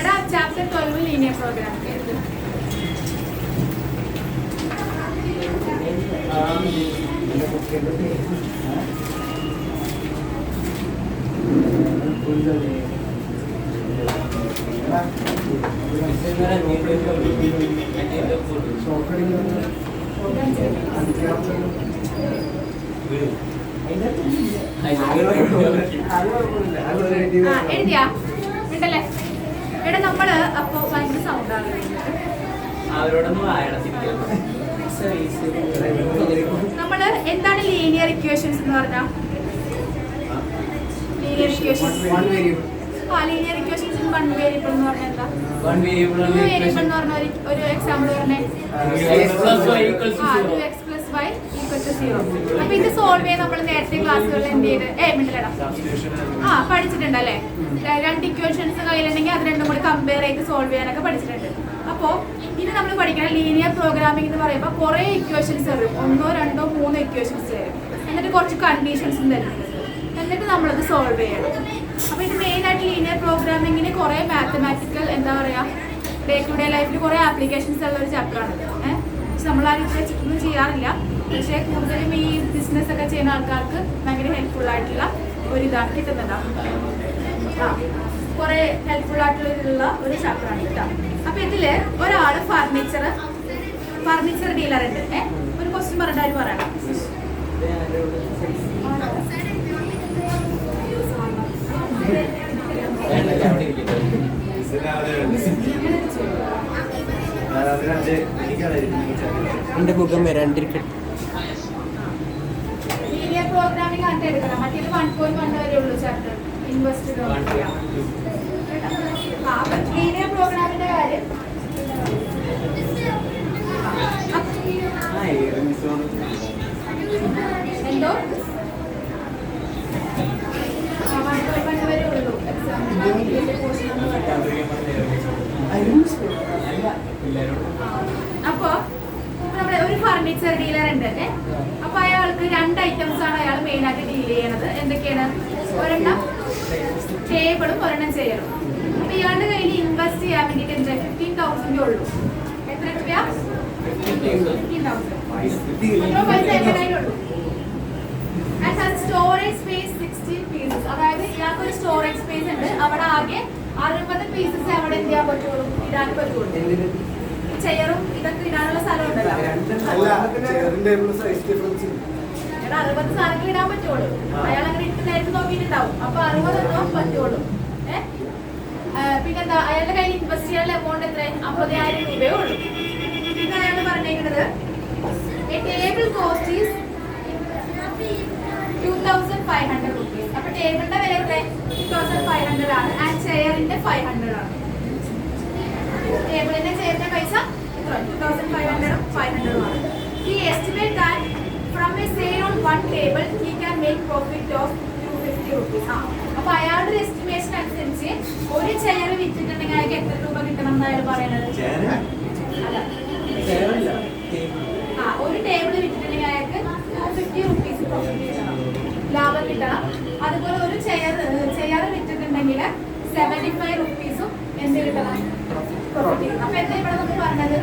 എടാ chapter 12 linear program എഴുതിയാ ഉണ്ടല്ലേ? എടാ നമ്മള് അപ്പൊ ഭയങ്കര സൗണ്ടാണ്. നമ്മള് എന്താണ് ലീനിയർ ഇക്വേഷൻസ് എന്ന് പറഞ്ഞാ? Linear equations linear equations one variable എന്ന് പറഞ്ഞാൽ എന്താ? വേരിയബിൾ എന്ന് പറഞ്ഞ ഒരു എക്സാമ്പിൾ പറഞ്ഞേ. 2x + y = 0. അപ്പൊ ഇത് സോൾവ് ചെയ്യാൻ നമ്മൾ നേരത്തെ ക്ലാസ്സുകളിൽ എന്ത് ചെയ്ത് മിനിറ്റിലടാ പഠിച്ചിട്ടുണ്ടല്ലേ? രണ്ട് ഇക്വേഷൻസ് കയ്യിലുണ്ടെങ്കിൽ അത് രണ്ടും കൂടി കമ്പയർ ചെയ്ത് സോൾവ് ചെയ്യാനൊക്കെ പഠിച്ചിട്ടുണ്ട്. അപ്പോൾ ഇനി നമ്മൾ പഠിക്കണം ലീനിയർ പ്രോഗ്രാമിംഗ് എന്ന് പറയുമ്പോൾ കുറേ ഇക്വേഷൻസ് വരും. 1, 2, 3 ഇക്വേഷൻസ് വരും. എന്നിട്ട് കുറച്ച് കണ്ടീഷൻസും തരുന്നുണ്ട്. എന്നിട്ട് നമ്മളത് സോൾവ് ചെയ്യണം. അപ്പോൾ ഇത് മെയിനായിട്ട് ലീനിയർ പ്രോഗ്രാമിങ്ങിന് കുറേ മാത്തമാറ്റിക്കൽ എന്താ പറയുക ഡേ ടു ഡേ ലൈഫിൽ കുറേ ആപ്ലിക്കേഷൻസ് ഉള്ള ഒരു ചാപ്റ്ററാണ്. പക്ഷെ നമ്മളാരും ഇത് വെച്ചിട്ടൊന്നും ചെയ്യാറില്ല. പക്ഷേ കൂടുതലും ഈ ബിസിനസ് ഒക്കെ ചെയ്യുന്ന ആൾക്കാർക്ക് ഭയങ്കര ഹെൽപ്ഫുൾ ആയിട്ടുള്ള ഒരിതാണ് കിട്ടുന്നതാണ്. കുറേ ഹെൽപ്ഫുൾ ആയിട്ടുള്ള ഒരു ചാപ്റ്ററാണ് കേട്ടോ. അപ്പോൾ ഇതിൽ ഒരാൾ ഫർണിച്ചർ ഡീലർ ഉണ്ട്. ഒരു ക്വസ്റ്റ്യൻ പറഞ്ഞിട്ട് പറയണം. എന്റെ മുഖം വരാണ്ടിരിക്കട്ടെ. ലീനിയർ പ്രോഗ്രാമിംഗ് ആണ് എടുക്കണം. മറ്റേത് 1.1 വരെ ഉള്ളൂ ചാപ്റ്റർ. ഇൻവെസ്റ്റ് ലീനിയർ പ്രോഗ്രാമിന്റെ കാര്യം എന്തോ 1.1 വരെ ഉള്ളൂ എക്സാം. അപ്പൊ നമ്മുടെ ഒരു ഫർണിച്ചർ ഡീലർ ഉണ്ട്. അപ്പൊ അയാൾക്ക് 2 ഐറ്റംസ് ആണ് അയാൾ മെയിൻ ആയിട്ട് ഡീൽ ചെയ്യണത്. എന്തൊക്കെയാണ്? ഒരെണ്ണം ടേബിളും ഒരെണ്ണം ചെയറും. അപ്പൊ ഇയാളുടെ കയ്യിൽ ഇൻവെസ്റ്റ് ചെയ്യാൻ വേണ്ടിട്ട് എന്താ 15,000 ഉള്ളൂ. എത്ര രൂപ? 15,000 ഉള്ളൂ. Storage space 16 pieces. അതായത് ഇയാൾക്ക് ഒരു സ്റ്റോറേജ് സ്പേസ് ഉണ്ട്. അവിടെ ആകെ 60 പീസസ് അവിടെ എന്ത് ചെയ്യാൻ പറ്റുള്ളൂ, ഇടാൻ പറ്റുള്ളൂ. ചെയറും ഇതൊക്കെ ഇടാനുള്ള സ്ഥലം ഉണ്ടല്ലോ. 60 സാധനങ്ങൾ ഇടാൻ പറ്റുള്ളൂ. അയാൾ അങ്ങനെ ഇട്ട് നേരത്തെ നോക്കിയിട്ടുണ്ടാവും. അപ്പൊ 60 പറ്റുള്ളൂ. പിന്നെന്താ അയാളുടെ കയ്യിൽ ഇൻവെസ്റ്റ് ചെയ്യാനുള്ള എമൗണ്ട് എത്ര? 50,000 രൂപയേ ഉള്ളൂ. പിന്നെ അയാൾ പറഞ്ഞേക്കുന്നത് ടേബിൾ കോസ്റ്റ് ഈസ് 2,500 rupees. അപ്പൊ ടേബിളിന്റെ വില എത്ര? 2,500 ആണ്. ആൻഡ് ചെയറിന്റെ 500 ആണ്. ടേബിളിന്റെ ചെയറിന്റെ പൈസ 2,500 ഉം 500 ഉം ആണ്. He estimates that from a sale on one table he can make profit of 250 rupees. അപ്പൊ അയാളുടെ എസ്റ്റിമേഷൻ അനുസരിച്ച് ഒരു ചെയർ വിറ്റിട്ടുണ്ടെങ്കിൽ അയാൾക്ക് എത്ര രൂപ കിട്ടണം എന്ന് അയാൾ പറയുന്നത്? ഒരു ടേബിൾ വിറ്റിട്ടുണ്ടെങ്കിൽ അയാൾക്ക് 250 rupees പ്രോഫിറ്റ് കിട്ടണം, ലാഭം കിട്ടണം. അതുപോലെ ഒരു ചെയർ വിറ്റിട്ടുണ്ടെങ്കിൽ 75 rupees എന്ത് കിട്ടണം? പ്രോഫിറ്റ് കിട്ടണം. അപ്പൊ എന്താ ഇവിടെ നമുക്ക് പറഞ്ഞത്?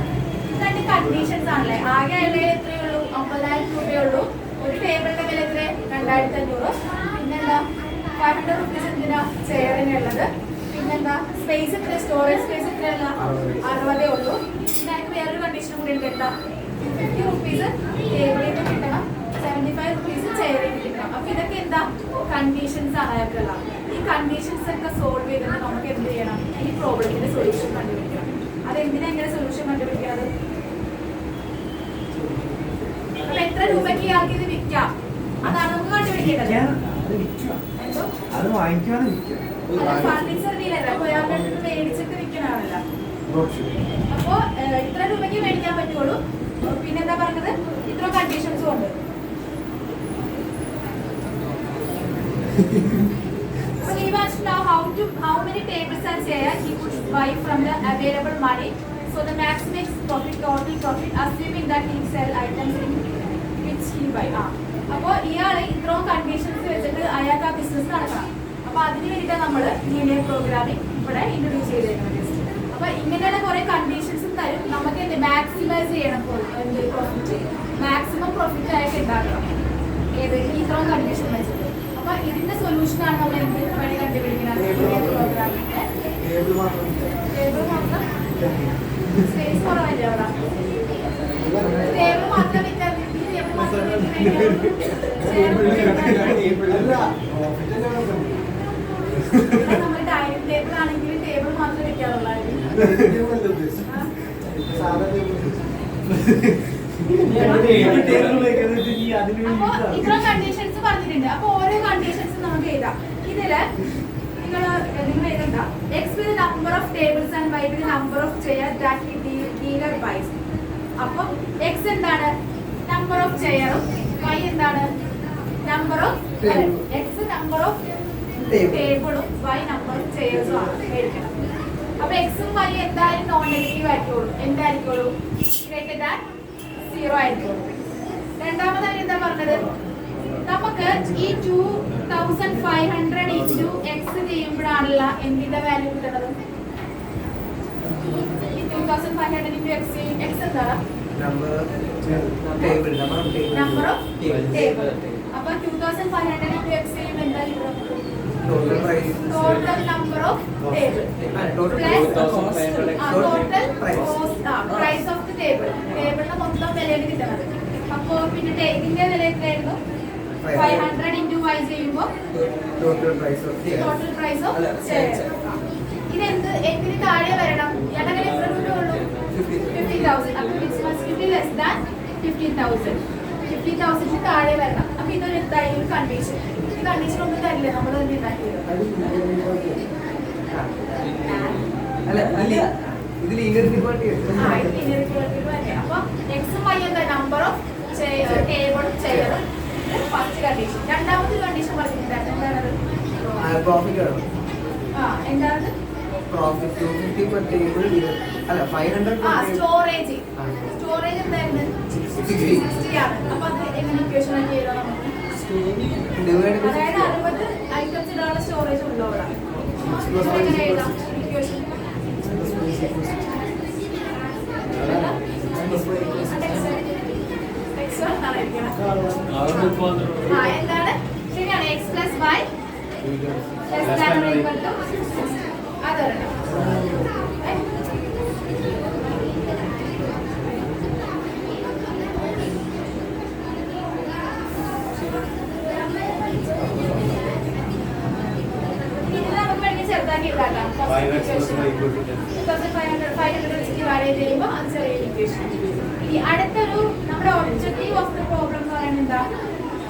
രണ്ട് കണ്ടീഷൻസ് ആണല്ലേ. ആകെ അയാളെ എത്രയേ ഉള്ളൂ? 50,000 രൂപയേ ഉള്ളൂ. ഒരു ടേബിളിന്റെ വില എത്ര? 2,500. പിന്നെന്താ 500 rupees എന്തിനാ ചെയറിനുള്ളത്? പിന്നെന്താ സ്പേസ് എത്ര? Storage space എത്രയല്ല? 60 ഉള്ളൂ. പിന്നെ അതിന് വേറൊരു കണ്ടീഷനും കൂടി ഉണ്ട്. എന്താ? 50 rupees ടേബിളിൽ നിന്ന് കിട്ടണം, 75 rupees ചെയറിൽ നിന്ന് കിട്ടണം. അപ്പൊ ഇതൊക്കെ എന്താ കണ്ടീഷൻസ് ആണ് അയാൾക്കുള്ള. ഈ കണ്ടീഷൻസ് ഒക്കെ സോൾവ് ചെയ്തിട്ട് നമുക്ക് എന്ത് ചെയ്യണം? ഈ പ്രോബ്ലത്തിന്റെ സൊല്യൂഷൻ കണ്ടുപിടിക്കണം. അതെന്തിനാ എങ്ങനെ സൊല്യൂഷൻ കണ്ടുപിടിക്കുന്നത്? അപ്പൊ എത്ര രൂപയ്ക്ക് ഇയാൾക്ക് ഇത് വിൽക്കാം? അതാണ് നമുക്ക് കണ്ടുപിടിക്കേണ്ടത്. ഫർണിച്ചർ ഡീലർ അപ്പൊ അയാളുടെ അടുത്ത് മേടിച്ചിട്ട് വിൽക്കണമല്ലോ. അപ്പൊ ഇത്ര രൂപയ്ക്ക് മേടിക്കാൻ പറ്റുള്ളൂ. പിന്നെന്താ പറഞ്ഞത്? ഇത്ര കണ്ടീഷൻസും ഉണ്ട്. So he wants to know how many tables and chairs he could buy from the available money. So the maximum profit, total profit, assuming that he sell items in which he buy. അപ്പോൾ ഇയാൾ ഇത്രയും conditions വെച്ചിട്ട് അയാൾക്ക് ആ business നടക്കണം. അപ്പൊ അതിന് വേണ്ടിയിട്ടാണ് നമ്മൾ ലീനിയർ പ്രോഗ്രാമിംഗ് ഇവിടെ ഇൻട്രൊഡ്യൂസ് ചെയ്തേക്കുന്നത്. അപ്പൊ ഇങ്ങനെയുള്ള കുറെ കണ്ടീഷൻസും തരും. നമുക്ക് എന്ത് മാക്സിമൈസ് ചെയ്യണം, പ്രോഫിറ്റ് മാക്സിമം പ്രോഫിറ്റ് ആയിട്ട് ഉണ്ടാക്കണം. ഏത് ഇത്രയും കണ്ടീഷൻ വെച്ചിട്ട്. അപ്പൊ ഇതിന്റെ സൊല്യൂഷനാണ് നമ്മൾ എന്ത് വഴി കണ്ടുപിടിക്കുന്നത്? പ്രോഗ്രാമിന്റെ ടേബിൾ മാത്രം സ്പേസ് കുറവല്ലേ അവിടെ? ടേബിൾ മാത്രം വിറ്റാൽ നമ്മൾ ഡൈനിങ് ടേബിൾ ആണെങ്കിൽ ടേബിൾ മാത്രം വെക്കാറുള്ളായിരുന്നു. അപ്പൊ ഇത്ര കണ്ടീഷൻസ് പറഞ്ഞിട്ടുണ്ട്. അപ്പൊ ഓരോ കണ്ടീഷൻസ് നമുക്ക് എഴുതാം. ഇതില് നിങ്ങൾ എഴുതണ്ട. X with number of tables and Y with number of chairs that dealer buys. അപ്പൊ എക്സ് എന്താണ്? നമ്പർ ഓഫ് ചെയറും വൈ എന്താണ്? Number of X number of ടേബിളും വൈ നമ്പർ ഓഫ് ചെയർസും ആണ് മേടിക്കണം. അപ്പൊ എക്സും വൈ എന്തായാലും നോൺ നെഗറ്റീവ് ആയിരിക്കുള്ളൂ. എന്തായിരിക്കുള്ളൂ? ഗ്രേറ്റർ ദാൻ 0 ആയിരിക്കുള്ളൂ. രണ്ടാമതായി എന്താ പറഞ്ഞത്? നമുക്ക് ഈ 2500 ഇൻറ്റു എക്സ് ചെയ്യുമ്പോഴാണല്ല എന്തിന്റെ വാല്യൂ കിട്ടുന്നത്? ഈ 2500 ഇൻറ്റു എക്സ് എന്താണ്? Number of table. അപ്പൊ 2500 ഇൻറ്റു എക്സ് ചെയ്യുമ്പോൾ എന്താ കിട്ടുന്നത്? Total number of table total price of the table. ടേബിളിന്റെ മൊത്തം വിലയാണ് കിട്ടുന്നത്. അപ്പോ പിന്നെ ഇതിന്റെ വില എത്രയായിരുന്നു? 500 ഇൻറ്റു വൈ ചെയ്യുമ്പോൾ ടോട്ടൽ പ്രൈസ് ഓഫ് ഇതെന്ത് എന്തിന് താഴെ വരണം? ഞങ്ങളുടെ എത്ര രൂപയുള്ളൂ? 50,000. അപ്പൊ it's must be less than 15,000. 50,000 താഴെ വരണം. അപ്പൊ ഇതൊരു എന്തായാലും ഒരു കണ്ടീഷൻ. ഈ കണ്ടീഷൻ ഒന്നും തരില്ല, നമ്മൾ തന്നെ ഉണ്ടാക്കിയത്. അപ്പൊ എക്സും വൈ എന്താ? നമ്പർ ഓഫ് ടേബിൾ ചെയറും ഫസ്റ്റ് കണ്ടീഷൻ. രണ്ടാമത്തെ കണ്ടീഷൻ പറഞ്ഞിട്ടുണ്ടായിരുന്നു. എന്താണത്? എന്താണ്? സ്റ്റോറേജ് എന്തായിരുന്നു? 60 ആണ്. അപ്പൊ അത് എങ്ങനെ ഇക്വേഷൻ ആക്കി എഴുതാം നമുക്ക്? അതായത് 60 ഐറ്റംസ് ഇടാനുള്ള സ്റ്റോറേജ് ഉണ്ടോ അവിടെ? എങ്ങനെ എഴുതാം ഇക്വേഷൻ? എന്താണ്? ശരിയാണ്. എക്സ് പ്ലസ് വൈ അതൊരെണ്ണം. ഇത് നമുക്ക് വേണമെങ്കിൽ ചെറുതാക്കി ഇതാക്കാം. 500 ചെയ്യുമ്പോൾ അത് ചെറിയ ഇക്വേഷൻ. ഈ അടുത്തൊരു നമ്മുടെ ഒബ്ജക്റ്റീവ് ഓഫ് ദ പ്രോബ്ലം എന്ന് പറയുന്നത് എന്താ?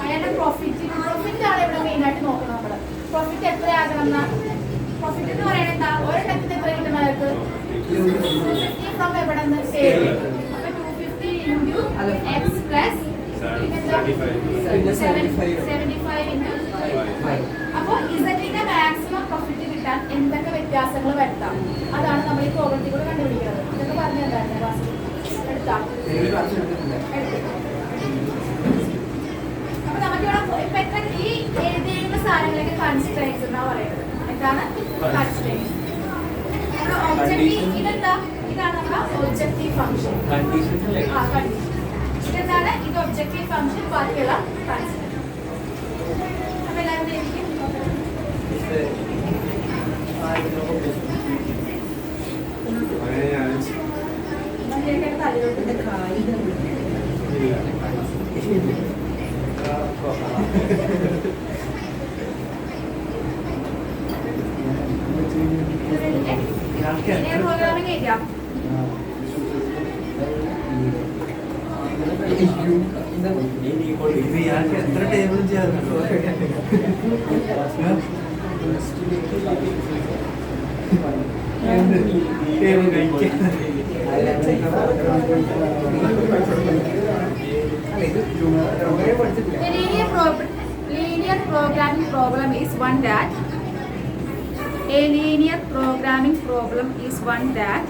അയാളുടെ പ്രോഫിറ്റ് ആണ് ഇവിടെ മെയിൻ ആയിട്ട് നോക്കുന്നത്. നമ്മള് പ്രോഫിറ്റ് എത്ര ആകണം എന്നാ? പ്രോഫിറ്റ് എന്ന് പറയുന്നത് എന്താ? ഒരെണ്ണത്തിന് എത്ര കിട്ടുന്ന ആൾക്ക്? 250 ഫ്രം എവിടെ നിന്ന്? ടേബിൾ. അപ്പൊ 250 ഇൻറ്റു എക്സ് പ്ലസ് 75 ഇൻറ്റു. അപ്പൊ ഇസഡിന്റെ മാക്സിമം പ്രോഫിറ്റ് കിട്ടാൻ എന്തൊക്കെ വ്യത്യാസങ്ങൾ വരുത്താം? അതാണ് നമ്മൾ ഈ പ്രോബ്ലത്തിൽ കൂടെ കണ്ടുപിടിക്കുന്നത്. ഇതൊക്കെ പറഞ്ഞു എന്തായിരുന്നു ക്ലാസ് എടുത്താം? അപ്പൊ നമുക്കിവിടെ ഇപ്പൊ എത്ര ഈ എഴുതിയിരുന്ന സാധനങ്ങളൊക്കെ കൺസ്ട്രെയിൻസ് എന്നാ പറയുന്നത്. എന്താണ് കൺസ്ട്രെയിൻസ്? ഒബ്ജക്റ്റീവ് ഇതെന്താ? ഇതാണ് നമ്മുടെ ഒബ്ജക്റ്റീവ് ഫംഗ്ഷൻ. ഇതെന്താണ്? ഇത് ഒബ്ജക്റ്റീവ് ഫംഗ്ഷൻ. ബാക്കിയുള്ള കൺസ്ട്രെയിൻസ്. അപ്പൊ എല്ലാവരും എനിക്ക് തലയോട്ടിന്റെ കാര്യം പ്രോഗ്രാമിംഗ് ചെയ്യാം. എത്ര ടേബിളും ചെയ്യാറുണ്ടോ? linear programming problem is one that a linear programming problem is one that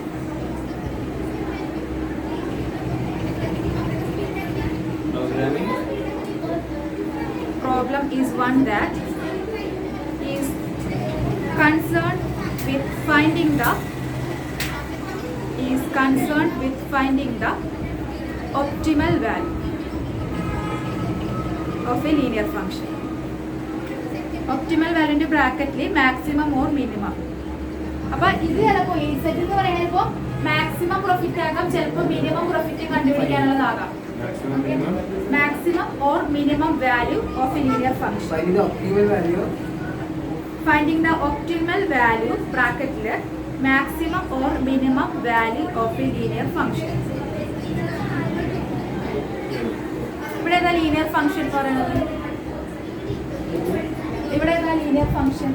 problem is one that is concerned with finding the optimal value of a linear function. Optimal value ബ്രാക്കറ്റിൽ maximum or minimum. അപ്പൊ ഇത് ചിലപ്പോൾ ഈ set എന്ന് പറയുന്നത് ഇപ്പോൾ maximum profit ആകാം, ചിലപ്പോൾ മിനിമം പ്രോഫിറ്റ് കണ്ടുപിടിക്കാനുള്ളതാകാം. Maximum or minimum value of a linear function. Finding the optimal value ബ്രാക്കറ്റിൽ maximum or minimum value of a linear function. ഇവിടെ ഏതാ ലീനിയർ ഫംഗ്ഷൻ പറയുന്നത്? ഇവിടെ ഏതാ ലീനിയർ ഫംഗ്ഷൻ?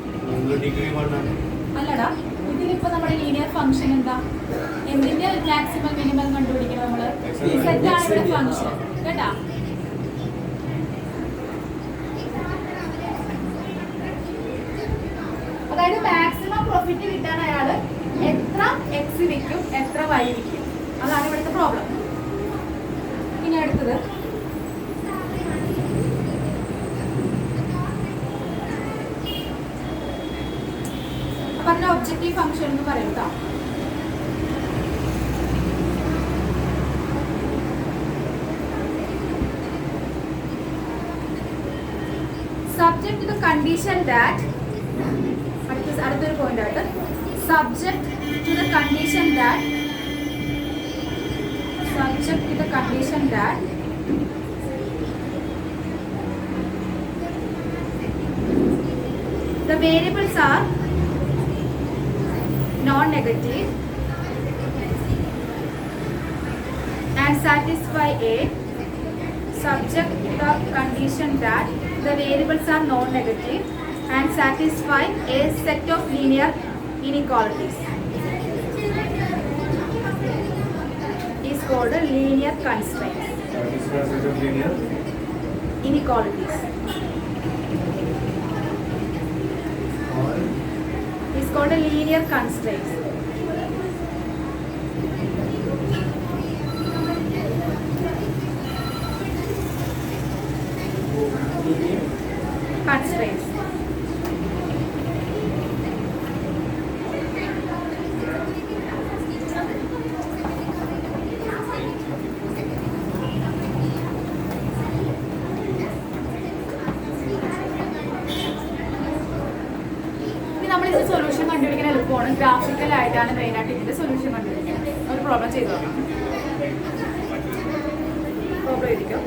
അല്ലടാ, ഇതിലിപ്പോ നമ്മുടെ ലീനിയർ ഫംഗ്ഷൻ എന്താ? എന്തിന്റെ മാക്സിമം മിനിമം കണ്ടുപിടിക്കണം നമ്മള്? സെറ്റാണ് ഇവിടെ ഫംഗ്ഷൻ കേട്ടാ. അതായത് മാക്സിമം പ്രോഫിറ്റ് കിട്ടാൻ അയാള് എത്ര എക്സ് വിൽക്കും, എത്ര വൈ വിൽക്കും, അതാണ് ഇവിടുത്തെ പ്രോബ്ലം. ഇനി അടുത്തത് അപ്പൊ അതിന്റെ ഒബ്ജക്റ്റീവ് ഫംഗ്ഷൻ എന്ന് പറയും കേട്ടോ. Subject to the condition that അടുത്തൊരു പോയിന്റ് ആയിട്ട് subject to the condition that the variables are non-negative and satisfy a. Subject to the condition that the variables are non-negative and satisfy a set of linear inequalities is called a linear constraint. Inequalities is called a linear constraint. Constraints. നമ്മളിത് solution കണ്ടുപിടിക്കാൻ എളുപ്പമാണ്. Graphical ആയിട്ടാണ് മെയിനായിട്ട് ഇതിന്റെ solution കണ്ടുപിടിക്കുന്നത്. ഒരു problem ചെയ്തു നോക്കാം. Problem എഴുതിക്കാം.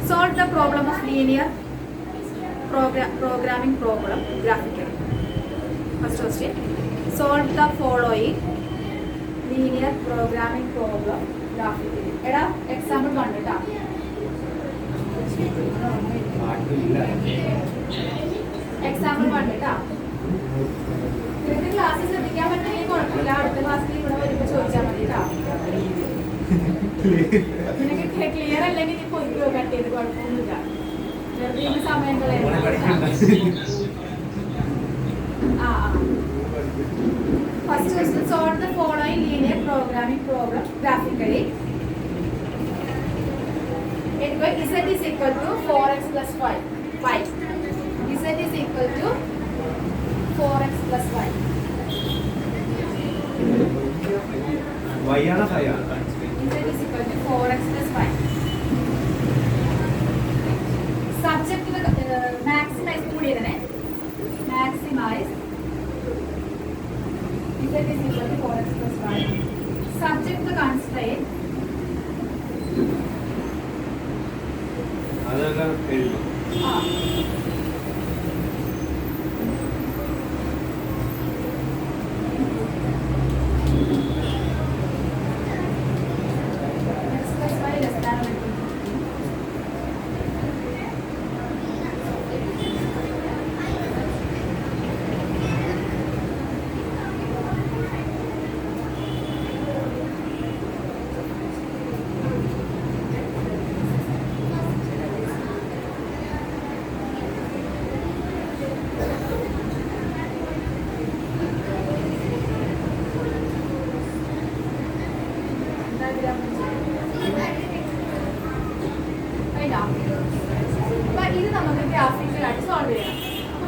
Solve the problem of linear programming problem graphically. First question. Solve the following linear programming problem graphically. എടാ എക്സാമ്പിൾ കണ്ടിട്ടാ. എക്സാമ്പിൾ കണ്ടിട്ടാ. നിനക്ക് ക്ലാസ്സിൽ ശ്രദ്ധിക്കാൻ പറ്റില്ലെങ്കിൽ കുഴപ്പമില്ല. അടുത്ത ക്ലാസ്സിൽ ഇവിടെ വരുമ്പോൾ ചോദിച്ചാൽ മതി കേട്ടോ. നിനക്ക് ക്ലിയർ അല്ലെങ്കിൽ നീ പൊതുവെ കട്ട് ചെയ്ത് കുഴപ്പമൊന്നുമില്ല. വെറുതെ സമയം കളയണ്ട. First question. Solve the following linear programming problem graphically. Z is equal to 4x plus 5. Z is equal to 4x plus 5. Y ആണ് 5 ആണ്. Z is equal to 4x plus 5. Subject to the maximize കൂടി എഴുതണേ. Maximize Z is equal to 4x plus 5. Subject to the constraint. അതെല്ലാം എഴുതണം.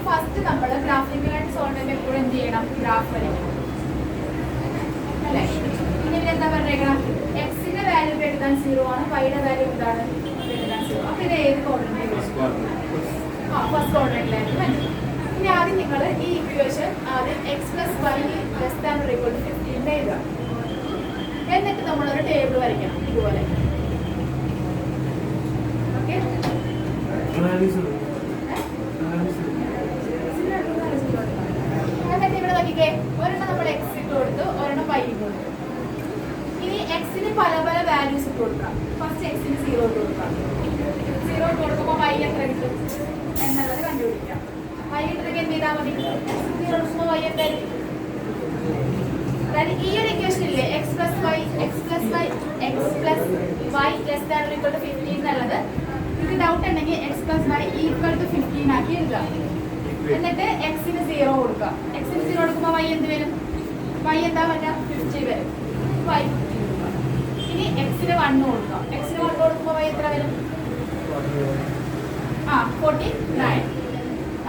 First നമ്മൾ graphical and solvent എപ്പോഴും എന്ത് ചെയ്യണം? Graph വരയ്ക്കണം അല്ലേ? ഇനി എന്താ പറഞ്ഞേക്കണം? എക്സിന്റെ വാല്യൂ എഴുതാൻ 0 ആണ്, വൈയുടെ വാല്യൂ എന്താണ്? എഴുതാൻ 0. അപ്പൊ ഇത് ഏത് കോർഡിനേറ്റ്? ഫസ്റ്റ് കോർഡിനേറ്റിലായിരിക്കും അല്ലേ? ഇനി ആദ്യം നിങ്ങൾ ഈ ഇക്വേഷൻ ആദ്യം x plus y less than or equal to 15 എഴുതുക. എന്നിട്ട് നമ്മളൊരു ടേബിൾ വരയ്ക്കണം ഇതുപോലെ. ഓക്കെ, എന്നിട്ട് ഇവിടെ നോക്കിക്കേ, ഒരെണ്ണം നമ്മൾ എക്സ് ഇട്ട് കൊടുത്തു, ഒരെണ്ണം വൈ ഇട്ട് കൊടുത്തു. ഇനി എക്സിന് പല പല വാല്യൂസ് ഇട്ട് കൊടുക്കാം. ഫസ്റ്റ് എക്സിന് 0 ഇട്ട് കൊടുക്കാം. 0 ഇട്ട് കൊടുക്കുമ്പോൾ വൈ എത്ര കിട്ടും എന്നുള്ളത് കണ്ടുപിടിക്കാം. വൈ ഇട്ടെങ്കിൽ എന്ത് ചെയ്താൽ മതി? 0 കൊടുക്കുമ്പോൾ വൈ എന്തായിരിക്കും? അതായത് ഈ ഒരു ഇക്വേഷൻ ഇല്ലേ, x plus y less than or equal to 15 എന്നുള്ളത്, ഇത് ഡൗട്ട് ഉണ്ടെങ്കിൽ x plus y equal to 15 ആക്കി എഴുതുക. എന്നിട്ട് എക്സിന് 0 കൊടുക്കുക. എക്സിന് 0 കൊടുക്കുമ്പോൾ വൈ എന്ത് വരും? വൈ എന്താ പറ്റുക? 50 വരും. വൈ ഇനി എക്സിന് 1 കൊടുക്കാം. എക്സിന് 1 കൊടുക്കുമ്പോൾ വൈ എത്ര വരും? 49.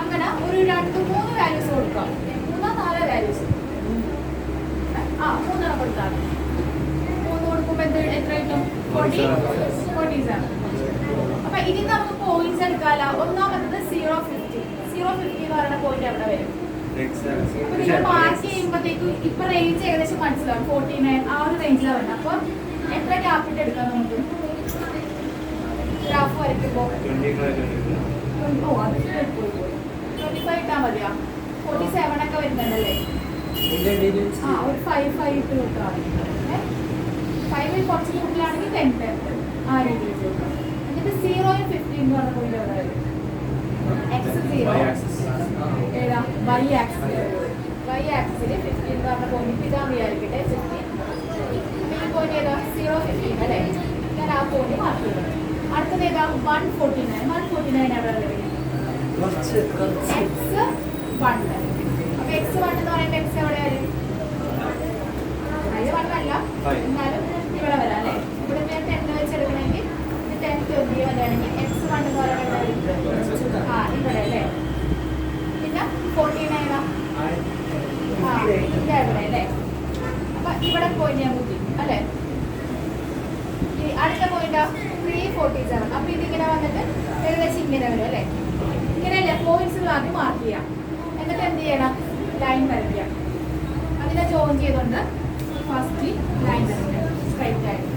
അങ്ങനെ ഒരു 2-3 വാല്യൂസ് കൊടുക്കാം. 3-4 വാല്യൂസ് 3 കൊടുത്താൽ 3 കൊടുക്കുമ്പോൾ എത്ര കിട്ടും? 47. അപ്പൊ ഇനി നമുക്ക് പോയിന്റ്സ് എടുക്കാമല്ലോ. ഒന്നാമത്തത് 0-50 എന്ന് പറയുന്ന പോയിന്റ് എവിടെ വരും? അപ്പൊ നിങ്ങൾ മാർക്ക് ചെയ്യുമ്പോഴത്തേക്കും ഇപ്പൊ റേഞ്ച് ഏകദേശം മനസ്സിലാവും. 49 ആ ഒരു റേഞ്ചിലാണ് വരുന്നത്. അപ്പൊ എത്ര ക്യാപിറ്റൽ എടുക്കാം നമുക്ക് ഗ്രാഫ് വരയ്ക്കുമ്പോൾ? 25 ഇട്ടാൽ മതിയാ? 47 ഒക്കെ വരുന്നുണ്ടല്ലേ? ഒരു 5 ഇട്ട് കൊടുക്കാം. 5 കുറച്ച് കൂടുതലാണെങ്കിൽ 10 ആ രീതിയിൽ കൊടുക്കാം. എന്നിട്ട് 0-15 എന്ന് പറഞ്ഞ പോയിന്റ് എവിടെ വരും? എക്സ് 0 ഏതാ? വൈ ആക്സിസിൽ 15 എന്ന് പറഞ്ഞ പോയിന്റ് ഇതാ വിചാരിക്കട്ടെ. 15 ഈ പോയിന്റ് ഏതാ? 0-15 അല്ലേ? ഞാൻ ആ പോയിന്റ് മാർക്ക് ചെയ്തു. അടുത്തത് ഏതാ? 149 എവിടെ വരും? എക്സ് 1. അപ്പൊ എക്സ് 1 എന്ന് പറയുമ്പോൾ എക്സ് എവിടെ വരും? അതിൽ 1 അല്ല, എന്നാലും ഇവിടെ വരാം അല്ലേ? ഇവിടെ ഞാൻ 10 വെച്ചെടുക്കണമെങ്കിൽ 10 വരികയാണെങ്കിൽ എക്സ് 1 എന്ന് പറയുന്നത് ഇവിടെ അല്ലേ? പിന്നെ 49 ഏതാ? ഇവിടെ അല്ലേ? അപ്പൊ ഇവിടെ പോയിന്റ് ഞാൻ കൂട്ടി അല്ലേ? അടുത്ത പോയിന്റോ 347. അപ്പൊ ഇതിങ്ങനെ വന്നിട്ട് ഏകദേശം ഇങ്ങനെ വരും അല്ലേ? ഇങ്ങനെയല്ലേ പോയിന്റ്സ് ആദ്യം മാർക്ക് ചെയ്യാം. എന്നിട്ട് എന്ത് ചെയ്യണം? ലൈൻ വരയ്ക്കാം. അതിനെ ജോയിൻ ചെയ്തുകൊണ്ട് ഫസ്റ്റ് ലൈൻ വരയ്ക്കാം സ്ട്രൈറ്റ് ആയിട്ട്.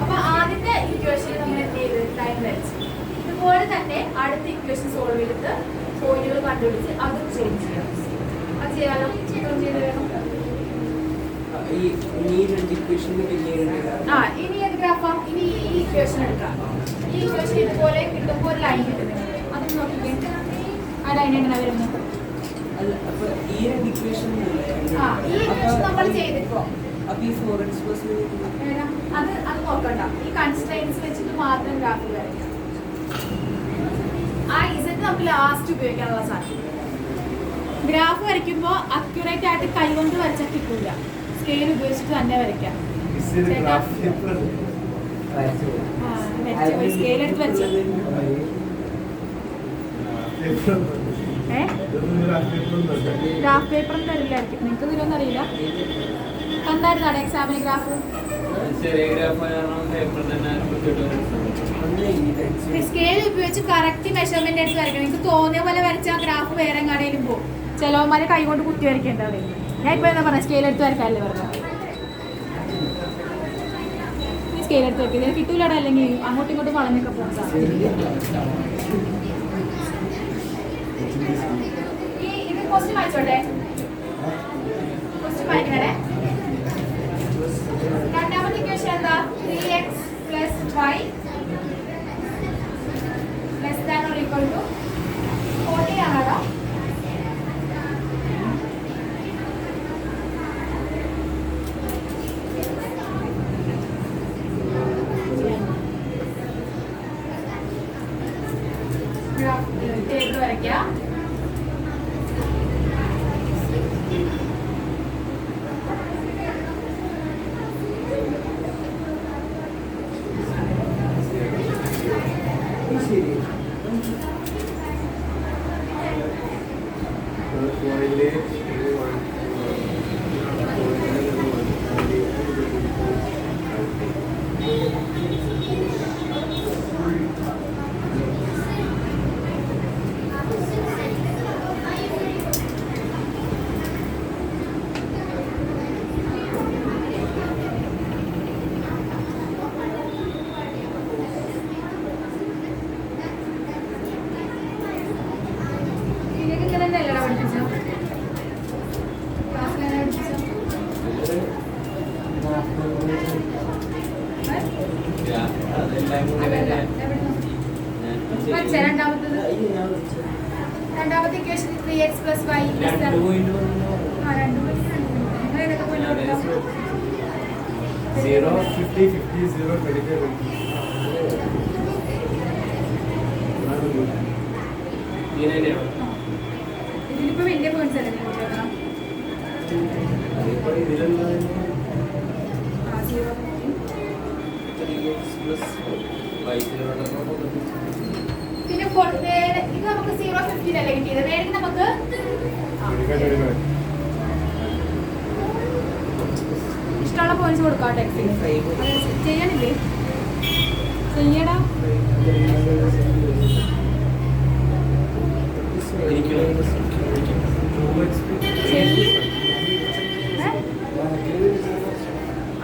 അപ്പൊ ആദ്യത്തെ ഇക്വേഷൻ നമ്മൾ എന്ത് ചെയ്ത് ലൈൻ വരച്ചു. ഇതുപോലെ തന്നെ അടുത്ത ഇക്വേഷൻ സോൾവ് ചെയ്തിട്ട് പോയിന്റുകൾ കണ്ടുപിടിച്ച് അതും ചേഞ്ച് ചെയ്യാം. അത് ചെയ്യാലോ? ചെയ്ത് വേണം. ഇനി ഏത് ഗ്രാഫാ? ഇനി ഈ ഇക്വേഷൻ എടുക്കാം. ഈ ഇക്വേഷൻ ഇതുപോലെ കിട്ടുമ്പോൾ ഒരു ലൈൻ കിട്ടുന്നത് അതും നോക്കിക്കേ. ആ ലൈൻ എങ്ങനെ വരുന്നു? ഈ ഇക്വേഷൻ നമ്മൾ ചെയ്തിപ്പോ അത് നോക്കണ്ട. ഈ കൺസ്ട്രെയിൻസ് വെച്ചിട്ട് മാത്രം ഗ്രാഫ് വരയ്ക്കാം. ആ ഇസെറ്റ് നമുക്ക് ലാസ്റ്റ് ഉപയോഗിക്കാനുള്ള സാധനം. ഗ്രാഫ് വരയ്ക്കുമ്പോൾ അക്യുറേറ്റ് ആയിട്ട് കൈകൊണ്ട് വരച്ചാൽ കിട്ടില്ല. സ്കെയിൽ ഉപയോഗിച്ചിട്ട് തന്നെ വരയ്ക്കാം. സ്കെയിൽ എടുത്ത് വെച്ചു. ഗ്രാഫ് പേപ്പർ ഒന്നും തരില്ലായിരിക്കും. നിങ്ങൾക്ക് ഇതിലൊന്നും അറിയില്ല. കണ്ടായിരുന്നാണ് എക്സാമിന് ഗ്രാഫ്? സ്കെയിൽ ഉപയോഗിച്ച് കറക്റ്റ് മെഷർമെന്റ് എടുത്ത് വരയ്ക്കണം. എനിക്ക് തോന്നിയ പോലെ വരച്ചാൽ ഗ്രാഫ് വേറെ കടയിലും പോകും. ചിലവന്മാരെ കൈ കൊണ്ട് കുത്തി വരയ്ക്കേണ്ടത്. ഞാൻ ഇപ്പൊ എന്താ പറഞ്ഞ സ്കെയിൽ എടുത്ത് വരക്കാല്ലേ പറഞ്ഞത്? ഈ സ്കെയിൽ എടുത്ത് വയ്ക്കുക. ഇതിന് കിട്ടൂലടാ, അല്ലെങ്കിൽ അങ്ങോട്ടും ഇങ്ങോട്ടും വളഞ്ഞൊക്കെ പോകാം. ഇത് ക്വസ്റ്റ്യൻ വായിച്ചോട്ടെ. ക്വസ്റ്റ്യൻ വായിക്കണേ. രണ്ടാമത്തെ ഇക്വേഷൻ എന്താ? 3x + y less than or equal to 40 ആണോ? ടേബിൾ വരയ്ക്കാം. നിങ്ങൾക്ക് ഇങ്ങനെ തന്നെയല്ലേ പഠിപ്പിച്ചോ? ക്ലാസ്സിൽ എങ്ങനെ പഠിപ്പിച്ചോ? അല്ലല്ല, എവിടുന്ന്? പഠിച്ചോ രണ്ടാമത്തത്? രണ്ടാമത്തെ ഇക്വേഷൻ 3x + y = 2 പോയിന്റ് നിങ്ങൾ ഏതൊക്കെ പോയിന്റ് കൊടുക്കാം? 0, 50, 50, 0, 25. ഇതിലിപ്പോ വലിയ പോയിന്റ്സ് അല്ലേ കൊടുക്കണം? ആ 0 പിന്നെ ഇത് നമുക്ക് 0.50 അല്ലേ കിട്ടിയത്? വേണമെങ്കിൽ നമുക്ക് ഇഷ്ടമുള്ള പോയിന്റ്സ് കൊടുക്കാം. ടെക്സ്റ്റിന് ചെയ്യണില്ലേ? ചെയ്യടാ.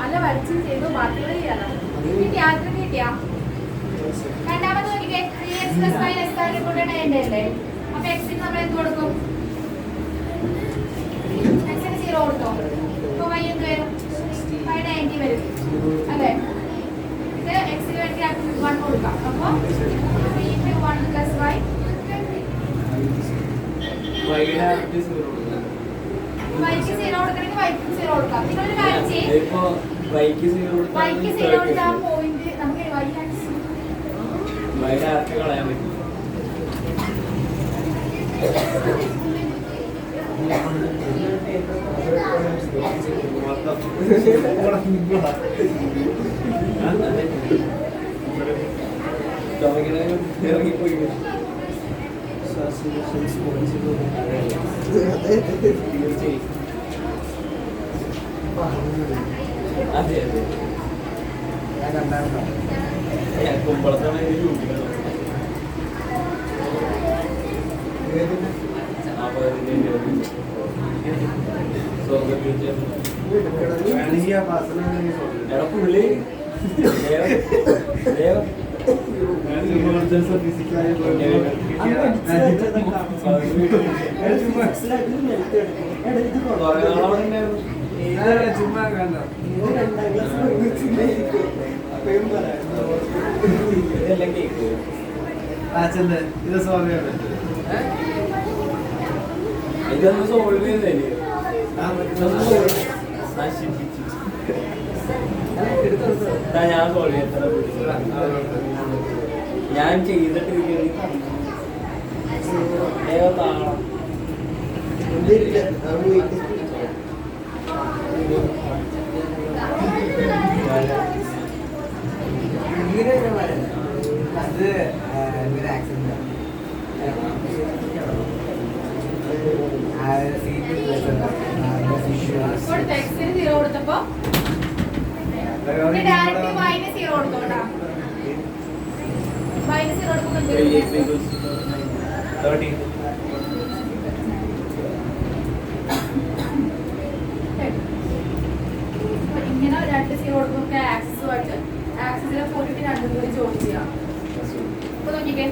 അല്ല വരച്ചും ചെയ്തു ബാക്കിയുള്ള ചെയ്യാലോ. കിട്ടിയാ ആദ്യം കിട്ടിയാ? രണ്ടാമത് നോക്കിക്കേ 3x + y > കൊണ്ട് ചെയ്യണ്ടല്ലേ? അപ്പൊ എക്സിന് നമ്മൾ എന്ത് കൊടുക്കും? എക്സിന് 0 കൊടുത്തോ? അപ്പൊ y എന്ത് വരും? y 90 വരും അല്ലേ? ഇത് എക്സിന് വേണ്ടി 1 കൊടുക്കാം. അപ്പൊ 1 + y വൈക്ക് 0 കൊടുക്കണമെങ്കിൽ വൈക്കും 0 കൊടുക്കാം. നിങ്ങളൊരു കാര്യം ചെയ്യും, വൈക്ക് 0 കൊടുത്താൽ പോയിന്റ് നമുക്ക് കളയാൻ പറ്റും. ഇറങ്ങിപ്പോയി അതെ അതെ ഞാൻ കണ്ടായിരുന്നോ? കുമ്പളത്താണ് വേണമെങ്കിൽ ആ പാസന പുള്ളി ഫിസിക്കലായി ചുമ്മാ കണ്ട ഇതെല്ലാം കേക്ക് ആച്ചന്റെ ഇത് സോൾവ് ചെയ്യാൻ പറ്റും. ഇതൊന്നും സോൾവ് ചെയ്തല്ലേ ഞാൻ സോൾവ് ചെയ്ത ഞാൻ ചെയ്തിട്ട് താളം അത് ഇങ്ങനെ ആക്സിഡന്റ് ടെക്സ്റ്റിന് 0 കൊടുത്തപ്പോ ഡയറക്റ്റ് വൈന് 0 കൊടുത്തോട്ടാ. വൈന് 0 കൊടുക്കുമ്പോൾ 30. ഇങ്ങനെ 2 0 കൊടുക്കുമ്പോൾ ആക്സിസുമായിട്ട് ആക്സിസിലെ പോയിട്ട് രണ്ടും കൂടി ജോയിൻ ചെയ്യാം. അപ്പൊ നോക്കിക്കേ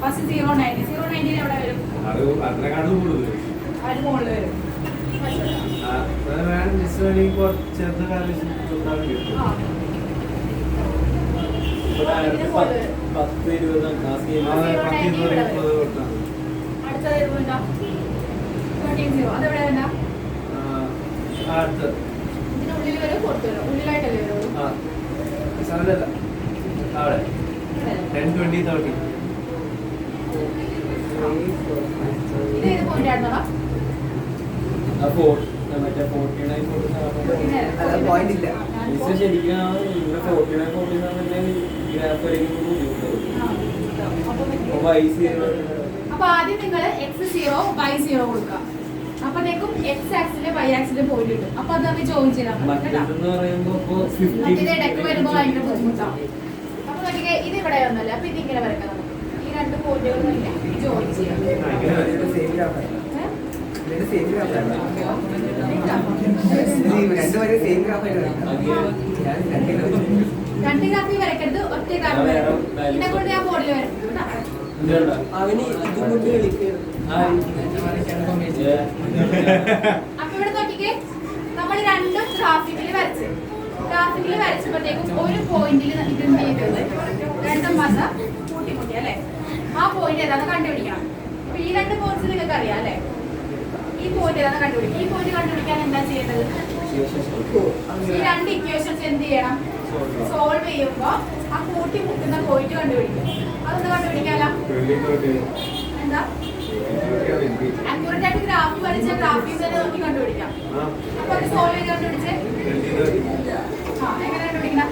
ഫസ്റ്റ് 0.90 0.90 എവിടെ വരും? അത് അതിനെക്കാളും കൂടുതൽ അതിന് മുകളിൽ വരും. ചെറുത് കാലം ആ 10-20 അടുത്തത് വരുമ്പോണ്ടോ 13 അതെവിടെ വേണ്ട? ഇതിനുള്ളിൽ വരും പുറത്ത് വരും. ഉള്ളിലായിട്ടല്ലേ വരുള്ളൂ. അവിടെ 10, 20, 30. ഇത് ഏത് പോയിന്റ് ആയിരുന്നോടാ? മറ്റേ 49 പോയിന്റ് ഇല്ല. ശരിക്കും ഇവിടെ 49 ഗ്രാഫ് അപ്പൊ ആദ്യം നിങ്ങൾ x 0 y 0 കൊടുക്കാം. അപ്പോഴത്തേക്കും എക്സ് ആക്സിലെ വൈ ആക്സിലെ പോയിന്റ് കിട്ടും. അപ്പൊ അത് നമ്മൾ ജോയിൻ ചെയ്താൽ മതി കേട്ടോ. മറ്റേതെന്ന് പറയുമ്പോ ഇപ്പൊ 50 മറ്റേത് ഇടയ്ക്ക് വരുമ്പോൾ ഭയങ്കര ബുദ്ധിമുട്ടാവും. അപ്പൊ നോക്കിക്കേ, ഇത് ഇവിടെ ഒന്നുമല്ല. അപ്പൊ ഇതിങ്ങനെ വരക്കാം നമുക്ക്. ഈ രണ്ട് പോയിന്റുകൾ തന്നെ ജോയിൻ ചെയ്യാം. സെയിം ഗ്രാഫ് സെയിം ഗ്രാഫ് രണ്ടുപേരും സെയിം ഗ്രാഫ് ആയിട്ട് രണ്ട് ഗ്രാഫി വരക്കരുത്, ഒറ്റ ഗ്രാഫ് വരക്കും. ഇതിനെ കൊണ്ട് ഞാൻ ബോർഡിൽ വരക്കും കേട്ടോ. അവന് ഇതും കൊണ്ട് കളിക്കരുത്. അപ്പൊ ഇവിടെ നോക്കിക്കേ, നമ്മൾ രണ്ടും ഗ്രാഫിക്കിൽ വരച്ചപ്പോഴത്തേക്കും ഒരു പോയിന്റിൽ ഇത് എന്ത് ചെയ്തത്, രണ്ടും മത കൂട്ടിമുട്ടി അല്ലെ. ആ പോയിന്റ് ഏതാണെന്ന് കണ്ടുപിടിക്കണം. അപ്പൊ ഈ രണ്ട് പോയിന്റ്സ് നിങ്ങൾക്ക് അറിയാം അല്ലെ. ഈ പോയിന്റ് ഏതാണെന്ന് കണ്ടുപിടിക്കും. ഈ പോയിന്റ് കണ്ടുപിടിക്കാൻ എന്താ ചെയ്യേണ്ടത്? ഈ രണ്ട് ഇക്വേഷൻസ് എന്ത് ചെയ്യണം? സോൾവ് ചെയ്യുമ്പോ ആ കൂട്ടിമുട്ടുന്ന പോയിന്റ് കണ്ടുപിടിക്കും. അതൊന്ന് കണ്ടുപിടിക്കാലോ. എന്താ അക്യൂറേറ്റ് ആയിട്ട് ഗ്രാഫ് വരച്ച ഗ്രാഫിൽ തന്നെ നോക്കി കണ്ടുപിടിക്കാം. അപ്പൊ അത് സോൾവ് ചെയ്ത് കണ്ടുപിടിച്ചേ. എങ്ങനെ കണ്ടുപിടിക്കണം?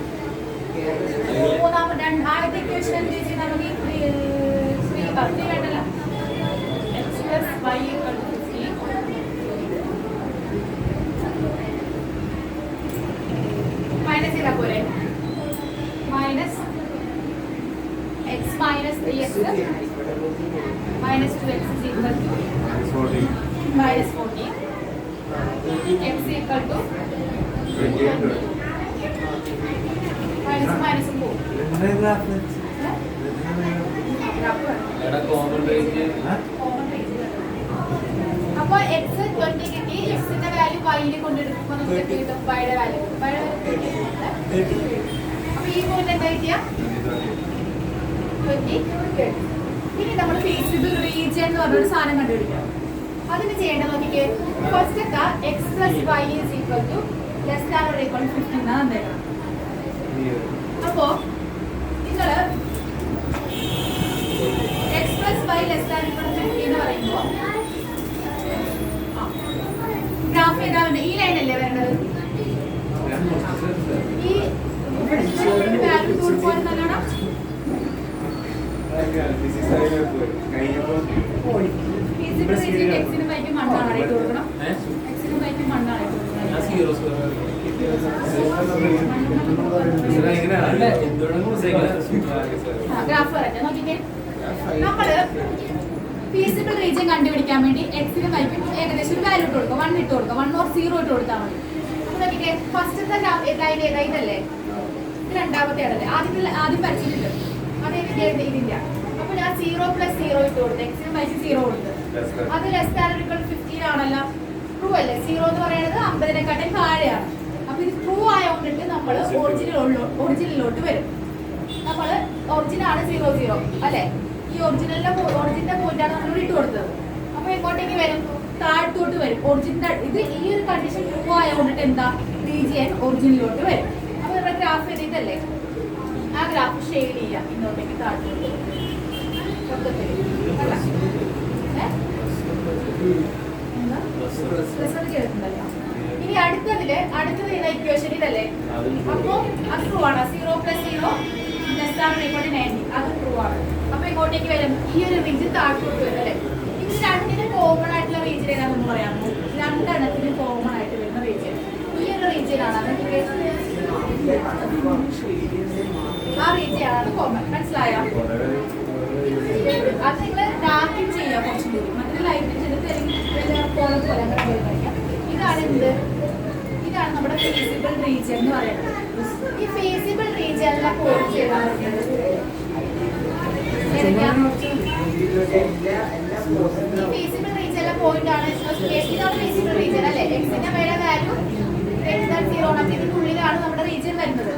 ആദ്യത്തെ ഇക്വേഷൻ എന്ത് ചെയ്ത് നമുക്ക് വേണ്ടല്ലോ. X plus y equal to 15 minus ചെയ്താൽ പോരെ. Minus x minus 3x minus 2x is equal to minus 14. X equal to minus minus 4. അപ്പോൾ x 20 കിട്ടി. x ന്റെ വാല്യൂ y ൽ കൊണ്ടെടുക്കുമ്പോൾ നമുക്ക് കിട്ടും y യുടെ വാല്യൂ. അപ്പോൾ ഈ പോയിന്റ് എന്താ കിട്ടിയ 20. ഇനി നമ്മൾ ഫീസിബിൾ റീജിയൻ എന്ന് പറഞ്ഞൊരു സാധനം കണ്ടുപിടിക്കാം. അതിന് ചെയ്യേണ്ടത് നോക്കിക്കേ. ഫസ്റ്റ് ഒക്കെ x plus y is equal to less than or equal to 15 എന്നാണ് തന്നേക്കണം. അപ്പോ നിങ്ങൾ x plus y less than equal to 15 എന്ന് പറയുമ്പോൾ ഗ്രാഫ് ഏതാ വേണ്ടത്? ഈ ലൈൻ അല്ലേ വരേണ്ടത്? ഈ വാല്യൂ ടൂൾ പോലെ നല്ലോണം ഫീസിബിൾ റീജിയൻ എക്സിന് വൈക്ക് മണ്ണാണ് ഇട്ട് കൊടുക്കണം. എക്സിന് വൈക്ക് മണ്ണാണ് ഇട്ട് കൊടുക്കണം. ഗ്രാഫ് വരട്ടെ നോക്കിക്കേ. നമ്മള് ഫീസിബിൾ റീജിയൻ കണ്ടുപിടിക്കാൻ വേണ്ടി എക്സിന് വൈക്കും ഏകദേശം ഒരു വാല്യൂ ഇട്ട് കൊടുക്കുക. 1 ഇട്ട് കൊടുക്കുക. 1 or 0 ഇട്ട് കൊടുത്താൽ മതി. അപ്പൊ നോക്കിക്കേ, ഫസ്റ്റത്തെ ലൈൻ ഏതാ? ഇതല്ലേ. ഇത് രണ്ടാമത്തെ ആണല്ലേ. ആദ്യം വരച്ചിട്ടുണ്ട്. ഇതില്ല. അപ്പൊ ഞാൻ 0 + 0 ഇട്ട് കൊടുത്തു. എക്സിന് വൈക്ക് 0 കൊടുത്തു. അത് less than or equal to 15 ആണല്ലോ. ട്രൂ അല്ലേ? 0 എന്ന് പറയുന്നത് 50-നെക്കാട്ടും താഴെയാണ്. അപ്പൊ ഇത് ട്രൂ ആയതുകൊണ്ടിട്ട് നമ്മൾ ഒറിജിനലിലോട്ട് വരും. നമ്മൾ ഒറിജിനാണ് 0 0 അല്ലെ. ഈ ഒറിജിന്റെ പോയിന്റാണ് നമ്മൾ ഇട്ട് കൊടുത്തത്. അപ്പൊ എങ്ങോട്ടേക്ക് വരും? താഴത്തോട്ട് വരും. ഒറിജിന്റെ ഇത് ഈ ഒരു കണ്ടീഷൻ ട്രൂ ആയതുകൊണ്ടിട്ട് എന്താ, റീജിയൻ ഒറിജിനിലോട്ട് വരും. അപ്പൊ നമ്മുടെ ഗ്രാഫ് എഴുതിയിട്ടല്ലേ, ആ ഗ്രാഫ് ഷെയ്ഡ് ചെയ്യാം. ഇങ്ങോട്ടേക്ക് താഴത്തോട്ട് ഇനി അടുത്തത് ഇക്വേഷൻ ഇതല്ലേ. അപ്പൊ അത് ട്രൂ ആണ്. 0 + 0 less than or equal to 90. അത് ട്രൂ ആണ്. അപ്പൊ ഇങ്ങോട്ടേക്ക് വരും. ഈ ഒരു റീജിയൻ താഴത്തോട്ട് വരും അല്ലെ. ഇത് രണ്ടിന് കോമൺ ആയിട്ടുള്ള റീജിയൻ ഏതാണെന്ന് പറയാമോ? രണ്ടെണ്ണത്തിന് കോമൺ ആയിട്ട് വരുന്ന റീജിയൻ ഈ ഒരു റീജിയൻ ആണ്. ആ റീജിയൻ ആണ് കോമൺ. മനസ്സിലായോ? അത് നിങ്ങൾ ഡാർക്കിങ് ചെയ്യാം കുറച്ചും കൂടി. മറ്റൊരു ലൈറ്റ് ചെയ്തിട്ട് കോളം പോലെ കഴിക്കാം. ഇതാണ് എന്ത്? ഇതാണ് നമ്മുടെ ഫീസിബിൾ റീജിയൻ എന്ന് പറയുന്നത്. ഈ ഫീസിബിൾ റീജിയനിലെ പോയിന്റ് ചെയ്താൽ ഫീസിബിൾ റീജിയനിലെ പോയിന്റ് ആണ്. ഇതാണ് ഫീസിബിൾ റീജിയൻ അല്ലേ. എക്സിന്റെ മേലെ വാല്യൂ >0 ആണ്. ഇതിനുള്ളിലാണ് നമ്മുടെ റീജിയൻ വരുന്നത്.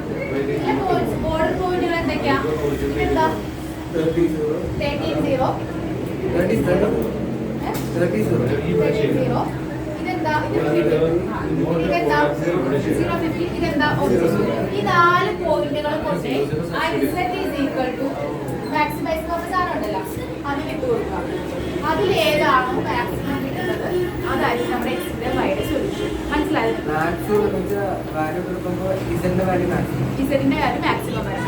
ബോർഡർ പോയിന്റുകൾ എന്തൊക്കെയാ? ഇതെന്താ? 13 0 ഇതെന്താ? ഇതെന്താ 0 50. ഇതെന്താ? ഈ 4 പോയിന്റുകൾ കൊണ്ട് ആ result is equal to maximise ചെയ്യുന്ന സാധനം ഉണ്ടല്ലോ, അതിന് ഇട്ട് കൊടുക്കുക. അതിലേതാണോ മാക്സിമം കിട്ടുന്നത് അതായിരിക്കും നമ്മുടെ എക്സിന്റെ വൈയുടെ സൊല്യൂഷൻ. മനസ്സിലായോ? ഇസഡിന്റെ വാല്യൂ മാക്സിമം വരും.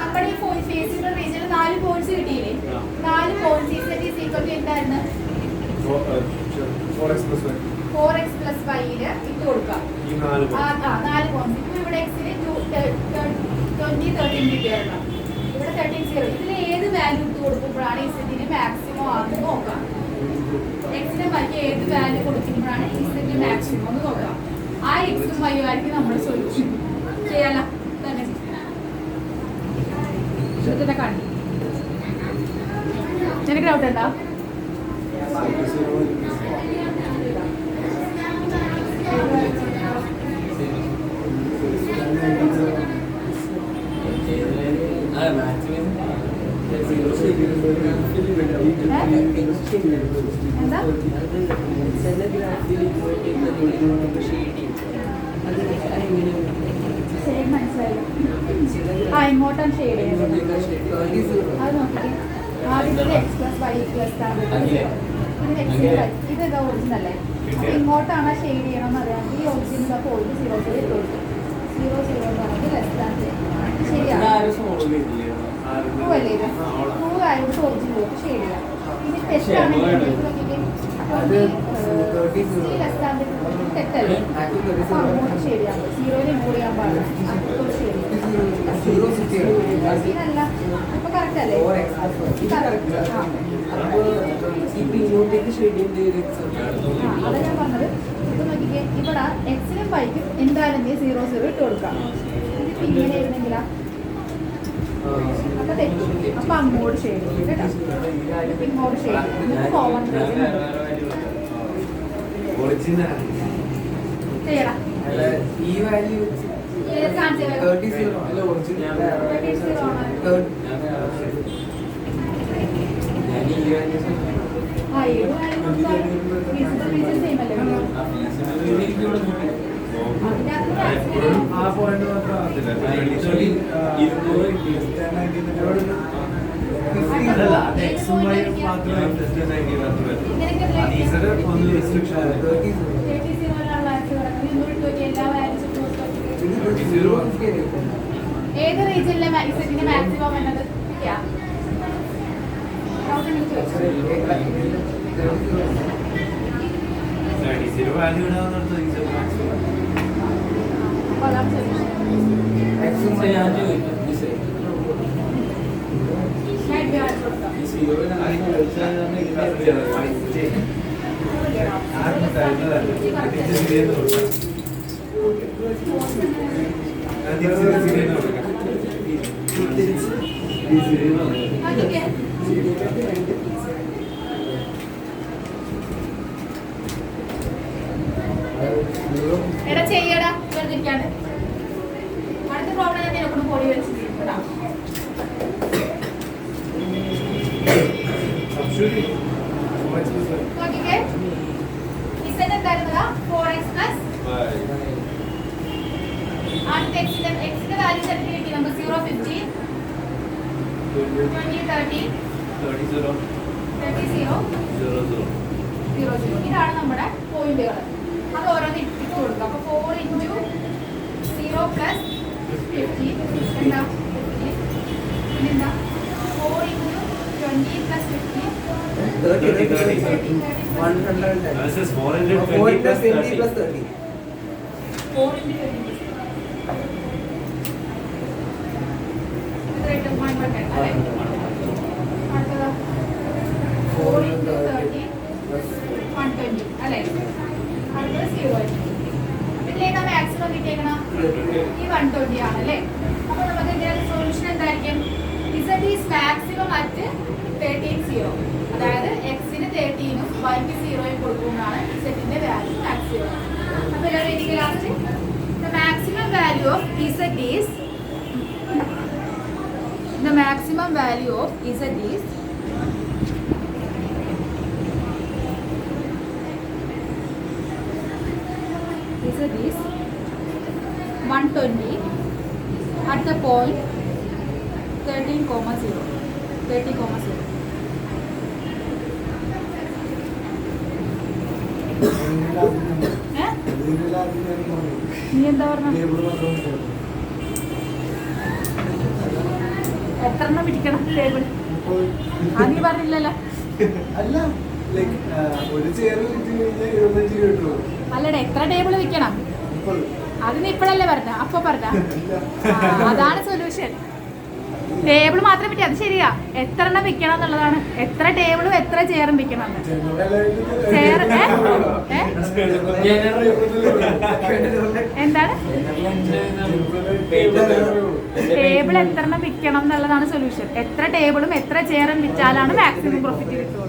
നമ്മുടെ ഈ ഫേസിബിൾ റീജിയനിൽ 4 പോയിന്റ്സ് കിട്ടിയില്ലേ? 4 points z is equal to എന്തായിരുന്നു? 4x plus 1. 4x plus y-ല് ഇട്ട് കൊടുക്കാം. ഈ 4 4 പോയിന്റ്. ഇപ്പൊ ഇവിടെ x-ന് 20 13 കിട്ടിയല്ലോ. ഇവിടെ 13 0. ഇതിൽ ഏത് വാല്യൂ ഇട്ട് കൊടുക്കുമ്പോഴാണ് z-ന് മാക്സിമം ആണെന്ന് നോക്കാം. x-ന് ബാക്കി ഏത് വാല്യൂ കൊടുക്കുമ്പോഴാണ് z-ന് മാക്സിമം എന്ന് നോക്കാം. ആ x-ഉം y-ഉം ആയിരിക്കും നമ്മുടെ സൊല്യൂഷൻ. ചെയ്യാലോ തന്നെ ഇതിനെ കാണി. നിനക്ക് ഡൗട്ട് ഉണ്ടോ? എന്താ ശരി മനസ്സിലായില്ല. ഇങ്ങോട്ടാണ് ഷെയ്ഡ് ചെയ്യുന്നത്. അത് നോക്കി ആദ്യത്തെ എക്സ് പ്ലസ് വൈ പ്ലസ് ഇതെന്താ ഒറിജിനൽ അല്ലേ? അപ്പൊ ഇങ്ങോട്ടാണ് ഷെയ്ഡ് ചെയ്യണമെന്ന് അറിയാമെങ്കിൽ ഈ ഒറിജിനൽ ആ പോയിട്ട് 0 0 ഇട്ട് കൊടുക്കും. 0 0 എന്ന് പറഞ്ഞാൽ ലെസ് ദാൻ ശരിയാണ്. ട്രൂ അല്ലേ ഇത്? ട്രൂ ആയിട്ട് ഒറിജിനൽ ഷെയ്ഡ് ചെയ്യാം. ഇനി തെറ്റാണെങ്കിൽ തെറ്റല്ലേ? അപ്പൊ അങ്ങോട്ട് ശരിയാണ്. 0-ന് ഇൻക്ലൂഡ് ചെയ്യാൻ പാടില്ല. അങ്ങോട്ട് ശരിയാണ്. അല്ല അപ്പൊ കറക്റ്റ് അല്ലേ? അതാ ഞാൻ പറഞ്ഞത്. ഇപ്പൊ നോക്കിക്കേ, ഇവിടെ എക്സിനും വൈക്കും എന്തായാലും 0 0 ഇട്ട് കൊടുക്കാം. ഇതിപ്പോ ഇങ്ങനെ ആയിരുന്നെങ്കിലാ അപ്പൊ തെറ്റും. അപ്പൊ അങ്ങോട്ട് ഷെയ്ഡ് ചെയ്യും കേട്ടോ. ഇങ്ങോട്ട് ഷെയ്ഡ് ചെയ്യും. കോമൺ ചെയ്യടാ. ഈ വാല്യൂ കാണിച്ചു 30 0 അല്ല ഒറിജിനൽ 30 ആ പോയിന്റ് മാത്രം അതല്ല അത് എക്സും വൈയും മാത്രമേ ഒന്ന് റെസ്ട്രിക്ഷൻ ഏത് റീജിയനിലെ മാക്സിമം മാക്സിമം വേണ്ടത്? വാല്യൂ ഇടാവുന്നിടത്ത് എടാ ചെയ്യടാ വെറുതിരിക്കാണ്ട്. അടുത്ത പ്രോബ്ലം ഞാൻ നിനക്കൊന്ന് പൊടി വെച്ചിട്ടാ. നോക്കിക്കേ, z എന്തായിരുന്നതാ? 4x പ്ലസ് അടുത്ത എക്സിന്റെ വാല്യൂ സെറ്റ് കിട്ടി നമുക്ക് 0 15 20 30 30 0 0 ഇതാണ് നമ്മുടെ പോയിന്റുകൾ. അത് ഓരോന്ന് ഇട്ട് കൊടുക്കുക. അപ്പൊ 4 × 0 പ്ലസ് 50 എന്താ 50 പിന്നെന്താ 4 × 20 പ്ലസ് 50 4 plus 20 plus 30. 4 × 20 ഇത് പോയിന്റ് വെക്കണം അല്ലേ? അടുത്തത് 4 × 30 120 അല്ലേ? അടുത്തത് 0. ഇതിലേക്ക് മാക്സിമം കിട്ടിയേക്കണം ഈ 120 ആണ് അല്ലേ? അപ്പൊ നമുക്ക് ഇതിന്റെ സൊല്യൂഷൻ എന്തായിരിക്കും? z is maximum at 13 0. അതായത് x-ന് 13 ഉം y-ക്ക് 0 ഉം കൊടുക്കുമ്പോഴാണ് z-ന്റെ വാല്യൂ മാക്സിമം. അപ്പൊ എല്ലാവരും എനിക്ക് last the maximum value of z is the maximum value of z is z is 120 at the point 13,0. 30,0. നീ എന്താ പറഞ്ഞ എത്ര എണ്ണം പിടിക്കണം ടേബിൾ? അത് നീ പറഞ്ഞില്ലല്ലോ. അല്ല ഒരു ചെയർ വിറ്റ് കഴിഞ്ഞാൽ 25 കിട്ടുള്ളൂ. അല്ലടെ എത്ര ടേബിൾ വിൽക്കണം അതിന് ഇപ്പോഴല്ലേ പറഞ്ഞ അപ്പൊ പറഞ്ഞ അതാണ് സൊല്യൂഷൻ. ടേബിൾ മാത്രം പറ്റി അത് ശരിയാ. എത്ര എണ്ണം വിൽക്കണം എന്നുള്ളതാണ്. എത്ര ടേബിളും എത്ര ചെയറും വിൽക്കണം. ചെയർ എന്താണ് ടേബിൾ എത്ര എണ്ണം വിൽക്കണം എന്നുള്ളതാണ് സൊല്യൂഷൻ. എത്ര ടേബിളും എത്ര ചെയറും വിറ്റാലാണ് മാക്സിമം പ്രോഫിറ്റ് കിട്ടുള്ളൂ.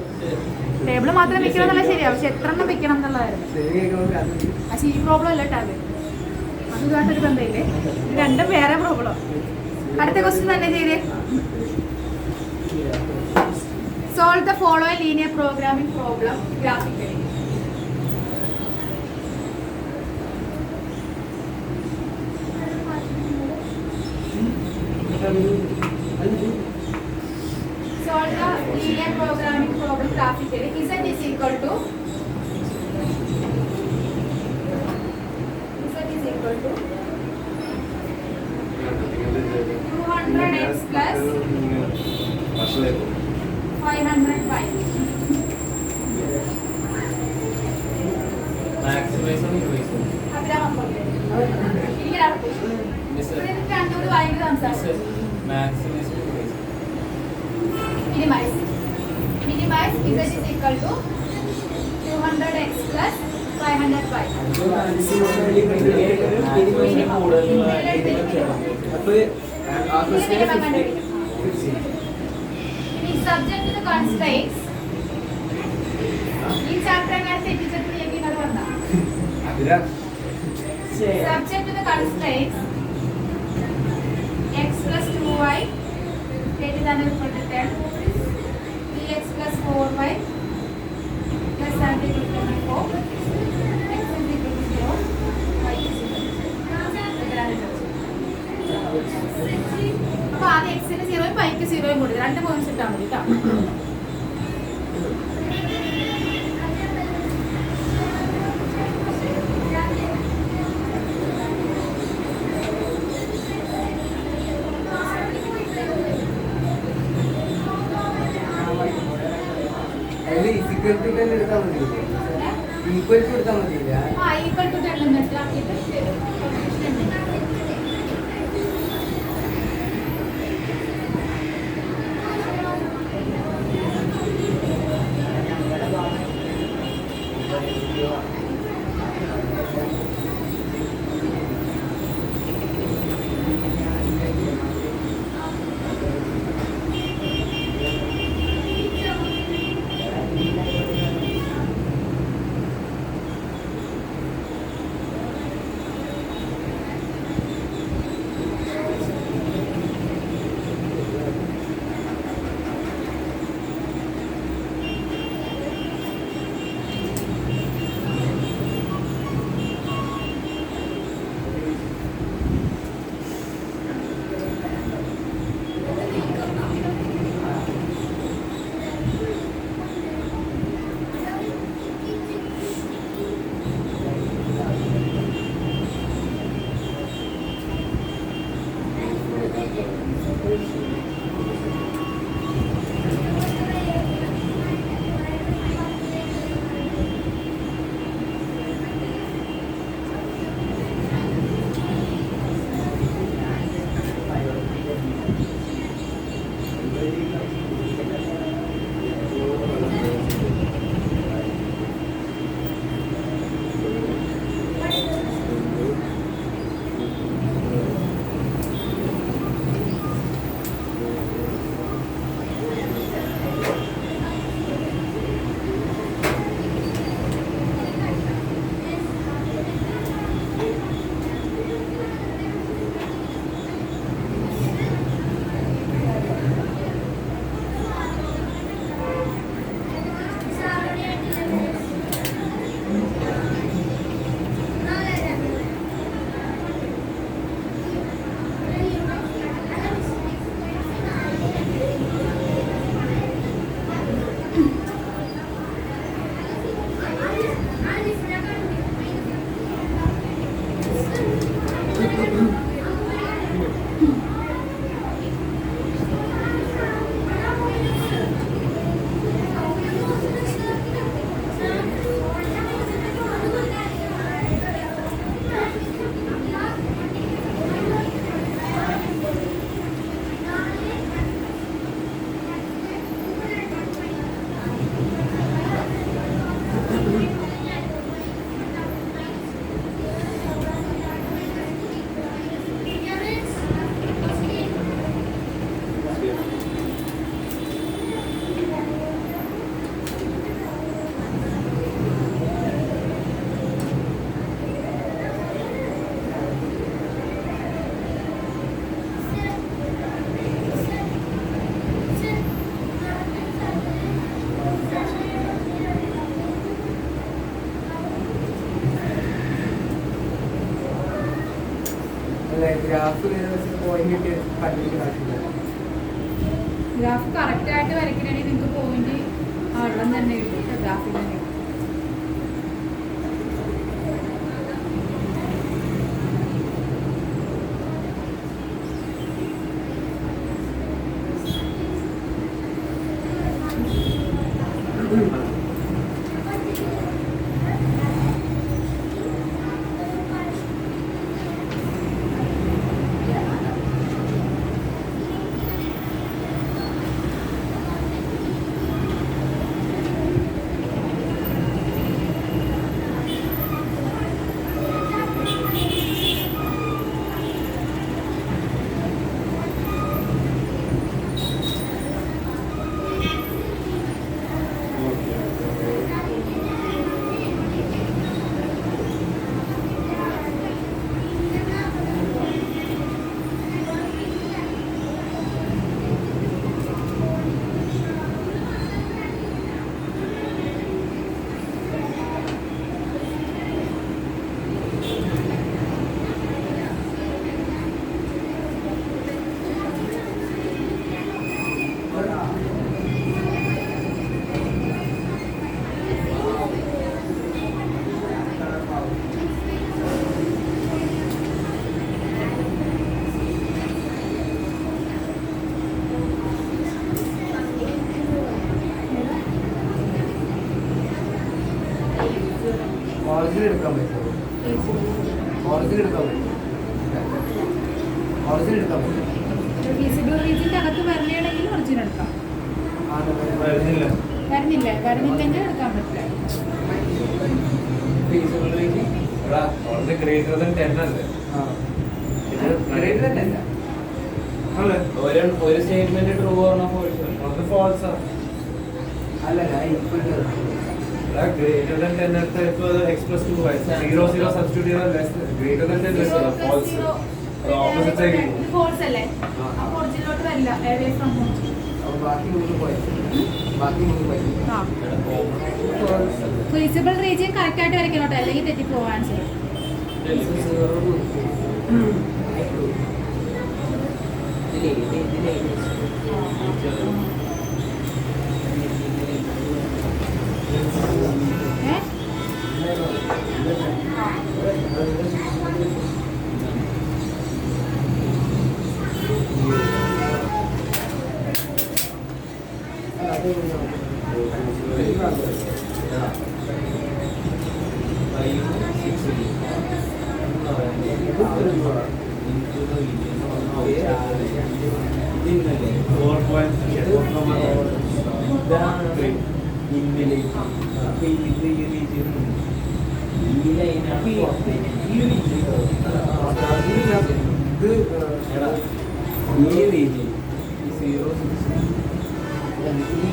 ടേബിൾ മാത്രം വിൽക്കണം എന്നുള്ള ശരിയാ, പക്ഷെ എത്ര എണ്ണം വിൽക്കണം എന്നുള്ളതായിരുന്നു. പക്ഷെ ഈ പ്രോബ്ലം അല്ല കേട്ടോ അത് ഇതായിട്ടൊരു ബന്ധമില്ലേ. ഇത് രണ്ടും വേറെ പ്രോബ്ലം. അടുത്ത ക്വസ്റ്റ്യൻ തന്നെ ചെയ്തേ. Solve the following linear programming problem graphically. Solve the linear programming problem graphically. Z is equal to 200x plus 500y. Maximise Abhirama പോലെ രണ്ടൂടെ വായിക്കുന്നത് സംസാരിച്ചു. Maximise Minimize. Minimize Z is equal to 200x plus 500y. Subject to the constraints. ഈ chapter എങ്ങനെ തെറ്റിച്ചിട്ട് ഇങ്ങനെ വന്നാ subject to the constraints x plus 2y greater than or equal to 10, 3x plus 4y plus 7 equal to 24, x is equal to 0, y is equal to 0. അപ്പോൾ ആദ്യം എക്സിന് 0 വൈക്ക് 0 കൊടുത്തു. രണ്ട് പോയിന്റ്സ് ഇട്ടാൽ മതി കേട്ടോ. ഈക്വൽ ടു എടുത്താൽ മതിയില്ല. ഈക്വൽ ടു 10 എന്നിട്ട് ഗ്രാഫ് പോയിന്റ് കണ്ടിട്ട് കാണില്ല. ഗ്രാഫ് കറക്റ്റ് ആയിട്ട് വരയ്ക്കണമെങ്കിൽ നിങ്ങൾക്ക് പോയിന്റ് വെള്ളം തന്നെ കിട്ടും ഗ്രാഫിൽ തന്നെ. ഓറിജിൻ എടുക്കാൻ പറ്റുമോ? ഓറിജിൻ എടുക്കാൻ പറ്റും. ഓറിജിൻ എടുക്കാൻ പറ്റും. ഫീസിബിൾ റീജിയന്റെ അകത്ത് വരണമെങ്കിൽ ഒറിജിൻ എടുക്കാം. വരുന്നില്ല. വരുന്നില്ലെങ്കിൽ എടുക്കാൻ പറ്റില്ല. ഫീസിബിൾ റേഞ്ച് വളരെ ഗ്രേറ്റർ ദാൻ 10 അല്ലേ? ഗ്രേറ്റർ തന്നെ അല്ല. അല്ലേ? ഒരു സ്റ്റേറ്റ്മെന്റ് ട്രൂ പറഞ്ഞ അത് false ആ. അല്ല ഞാൻ ഇപ്പോൾ Greater than 10 എടുത്ത ഇപ്പൊ x plus 2 y 0 0 substitute ചെയ്താൽ less greater than 10 less false. Opposite side. False അല്ലേ? അപ്പോൾ ഒറിജിനിലോട്ട് വരില്ല. away from origin. അപ്പോൾ ബാക്കി മൂന്ന് പോയി. ആ. ഫീസിബിൾ റീജിയൻ കറക്റ്റ് ആയിട്ട് വരയ്ക്കണം കേട്ടോ, അല്ലെങ്കിൽ തെറ്റിപ്പോവാൻ ചെയ്യും.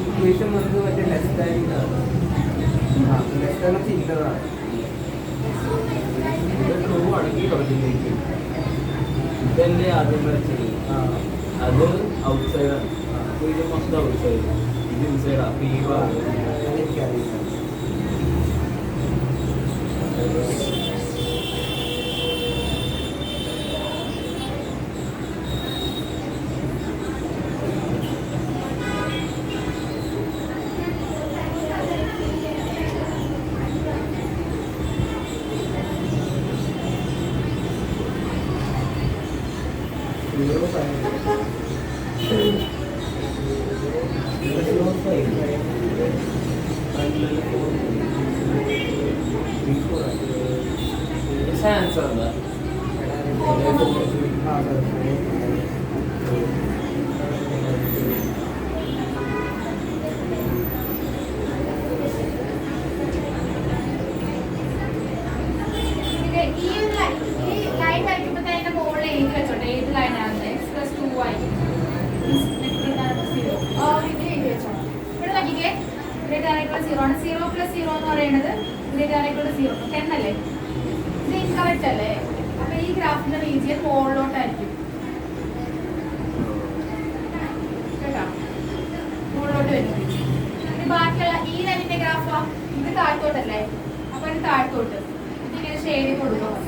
ഇക്വേഷൻ നമുക്ക് മറ്റേ ലെസ് ദാൻ ഇതാണ്. ലെസ് ദാൻ ചില്ലതാണ്. ഇതല്ലേ ആദ്യം വരച്ചത്. അത് ഔട്ട് സൈഡാണ്. അപ്പോൾ ഇത് മൊത്തം ഔട്ട് സൈഡ്, ഇത് ഇൻസൈഡാ. അപ്പോൾ ഈ ഭാഗം എനിക്കറിയില്ല. ആൻസർ എന്താ? ലൈൻ വരയ്ക്കുമ്പോൾ തന്നെ മുകളിൽ എഴുതി വെച്ചോട്ടെ, ഏത് ലൈനാണ് എക്സ് പ്ലസ് 2y എഴുതി വെച്ചോളാം. ഇവിടെ നോക്കിക്കേ, ഗ്രേറ്റർ ആയിട്ടുള്ള 0 ആണ്. 0 പ്ലസ് 0 എന്ന് പറയുന്നത് ഗ്രേറ്റർ ആയിട്ടുള്ള 0 10 അല്ലേ? ഇത് ഇൻകറക്റ്റ് അല്ലേ? അപ്പൊ ഈ ഗ്രാഫിന്റെ റീജിയൻ മുകളിലോട്ടായിരിക്കും കേട്ടോ, മുകളിലോട്ട് വരും. ഇത് ബാക്കിയുള്ള ഈ ലൈനിന്റെ ഗ്രാഫാ, ഇത് താഴത്തോട്ടല്ലേ? അപ്പൊ ഇത് താഴത്തോട്ട് ഇതിങ്ങനെ ഷെയ്ഡ് കൊടുക്കണം.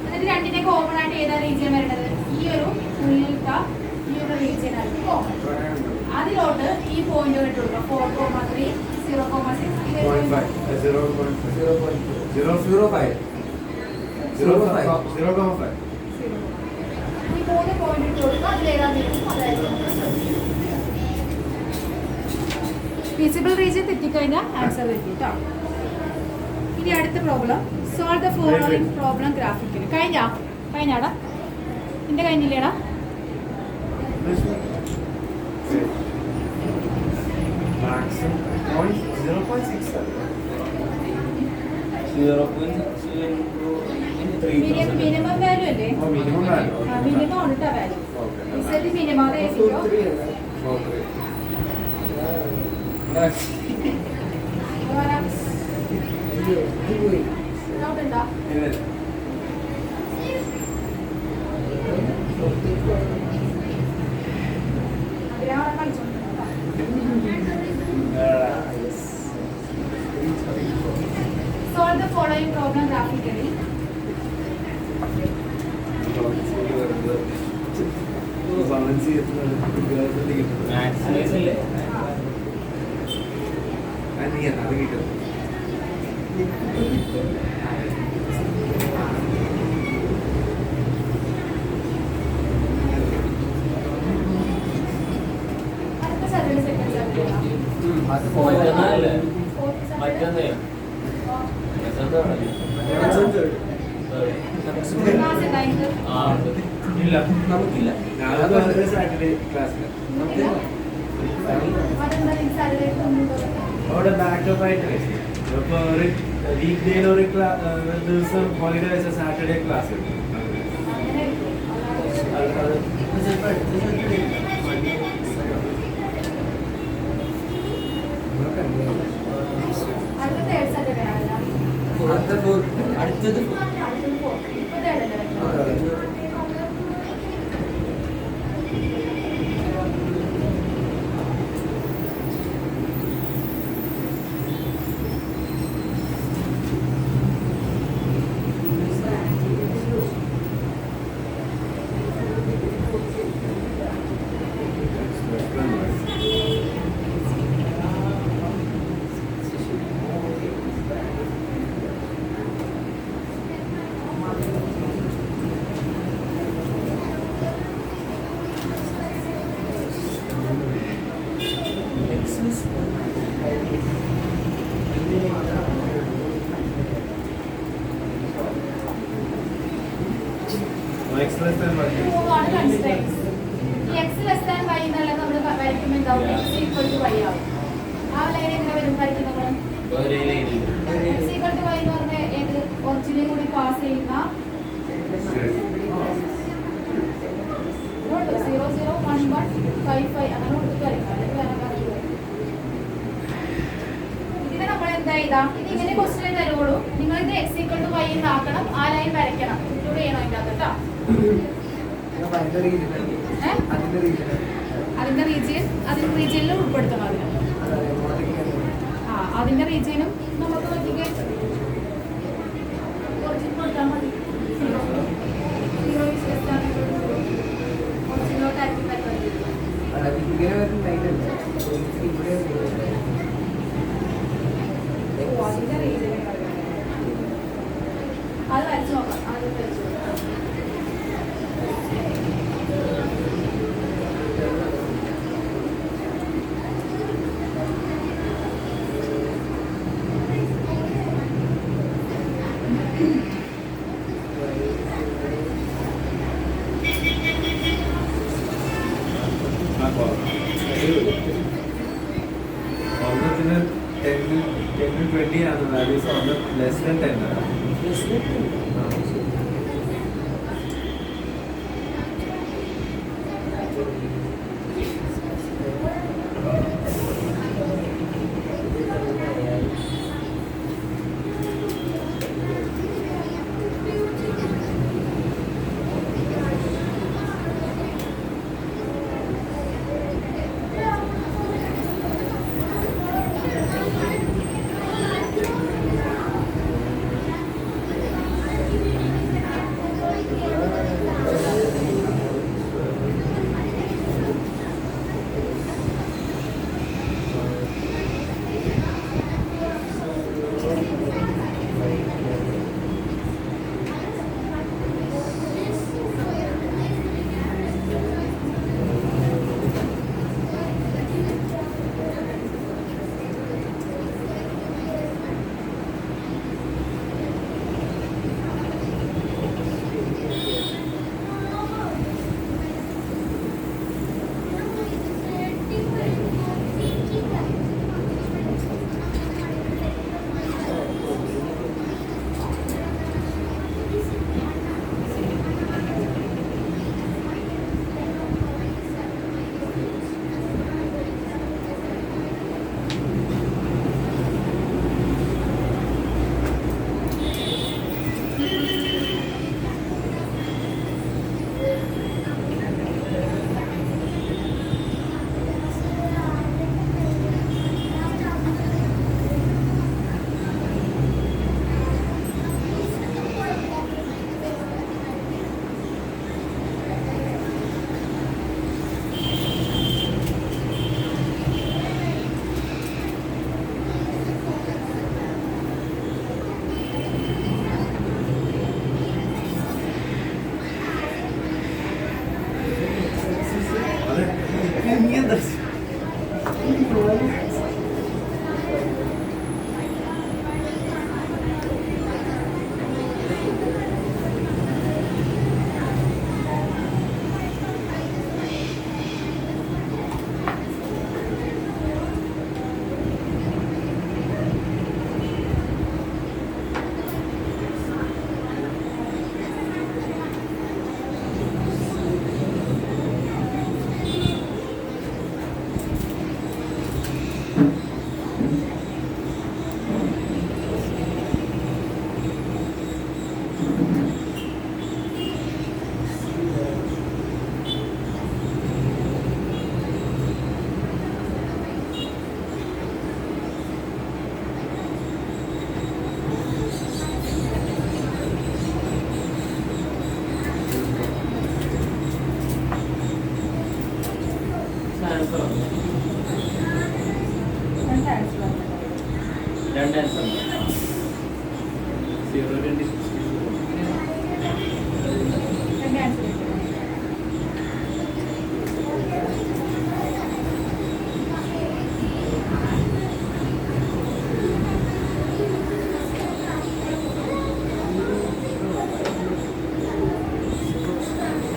എന്നിട്ട് ഇത് രണ്ടിനെ കോമൺ ആയിട്ട് ഏതാ റീജിയൻ വരുന്നത്? ഈ ഒരു ഉള്ളിലത്തെ ഈ ഒരു റീജിയൻ ആയിട്ട് കോമൺ. അതിലോട്ട് ഈ പോയിന്റ് ഇട്ട് കൊടുക്കുക. 4,3, 0,6 0.5. 0.05. 0.5. ഈ 3 പോയിന്റ് ഇട്ട് കൊടുക്കുക. അതിലേതാ തീരും അതായത് വിസിബിൾ റീജിയൻ തെറ്റിക്കഴിഞ്ഞാൽ ആൻസർ വരും കേട്ടോ. ഇനി അടുത്ത problem, solve the following problem graphically. കഴിഞ്ഞാടാ നിന്റെ കഴിഞ്ഞില്ലേടാ? Maximum 0.6. 0.6 മിനിമം വാല്യൂ അല്ലേ? Oh, minimum value. മിനിമം ആണ് കേട്ടോ വാല്യൂ. Okay. റിസൾട്ട് മിനിമം അത് എഴുതിക്കോ. 4.3. ഡൗട്ട് ഉണ്ടോ? അതിനാണ് കളിച്ചോണ്ടിരുന്നത് കേട്ടോ. Solve the following problem graphically. Maximise അല്ലേ? അത് കിട്ടും. അടുത്ത സെക്കൻഡ് അത് മറ്റന്നാളല്ലേ? സെക്കൻഡ് മറ്റന്നേ ക്ലാസ് ഉണ്ടായിട്ട് ഇല്ല, നമുക്കില്ല. ഞാനത് സാറ്റർഡേ ക്ലാസ്സിൽ അതെന്താ നിങ്ങൾക്ക് സാലറി അവിടെ ബാക്കപ്പ് ആയിട്ട് ഇപ്പൊ ഒരു വീക്ക് ഡേയിൽ ഒരു ദിവസം ഹോളിഡേ വെച്ച സാറ്റർഡേ ക്ലാസ് ഉണ്ട്. അങ്ങനെ അടുത്ത തേർഡ് സാറ്റർഡേ ആണല്ലോ. അടുത്തത് ഇപ്പൊ തേർഡ് അല്ലേ? മൂന്നാണ് കൺസ്ട്രെയിൻസ്. ഈ എക്സ് ലെസ് ദാൻ വൈ എന്നുള്ളത് നമ്മൾ വരയ്ക്കുമ്പോൾ എന്താവും? എക്സ് ഈക്വൽ ടു വൈ ആവും. ആ ലൈൻ എങ്ങനെ വരും വരയ്ക്കുന്നത്? എക്സ് ഈക്വൽ ടു വൈ എന്ന് പറഞ്ഞാൽ ഏത് ഒറിജിനെ കൂടി പാസ് ചെയ്യുന്ന 0, 0, 1, 1, 5, 5 അങ്ങനെ കൊടുത്ത് വരയ്ക്കാം. അല്ലെങ്കിൽ വേറെ കാര്യം ഇതിനെ നമ്മൾ എന്താ ചെയ്താ? ഇത് ഇങ്ങനെ ക്വസ്റ്റ്യൻ തരുള്ളൂ. നിങ്ങൾ ഇത് എക്സ് ഈക്വൽ ടു വൈ എന്നാക്കണം. ആ ലൈൻ വരയ്ക്കണം. ഇൻക്ലൂഡ് ചെയ്യണം അതിൻ്റെ അകത്ത് കേട്ടോ. അതിന്റെ റീജിയനിൽ ഉൾപ്പെടുത്തണം അതിന്. അതിന്റെ റീജിയനും നമുക്ക് നോക്കിക്കേ ഒറിജിൻ കൊടുത്താൽ മതി. ഒറിജിനിലോട്ടായിരിക്കും വരുന്നത്. അതിന്റെ റീജിയൻ അത് വരച്ചു നോക്കാം. അത് വരച്ചു നോക്കാം. ഒന്നത്തിന് 10 to 20 ആണ് വാല്യൂസ്. ഒന്ന് ലെസ് ദാൻ 10 ആണ്. രണ്ട് ആൻസർ ഉണ്ട്. 0, 20, 60. രണ്ട് ആൻസർ കിട്ടും.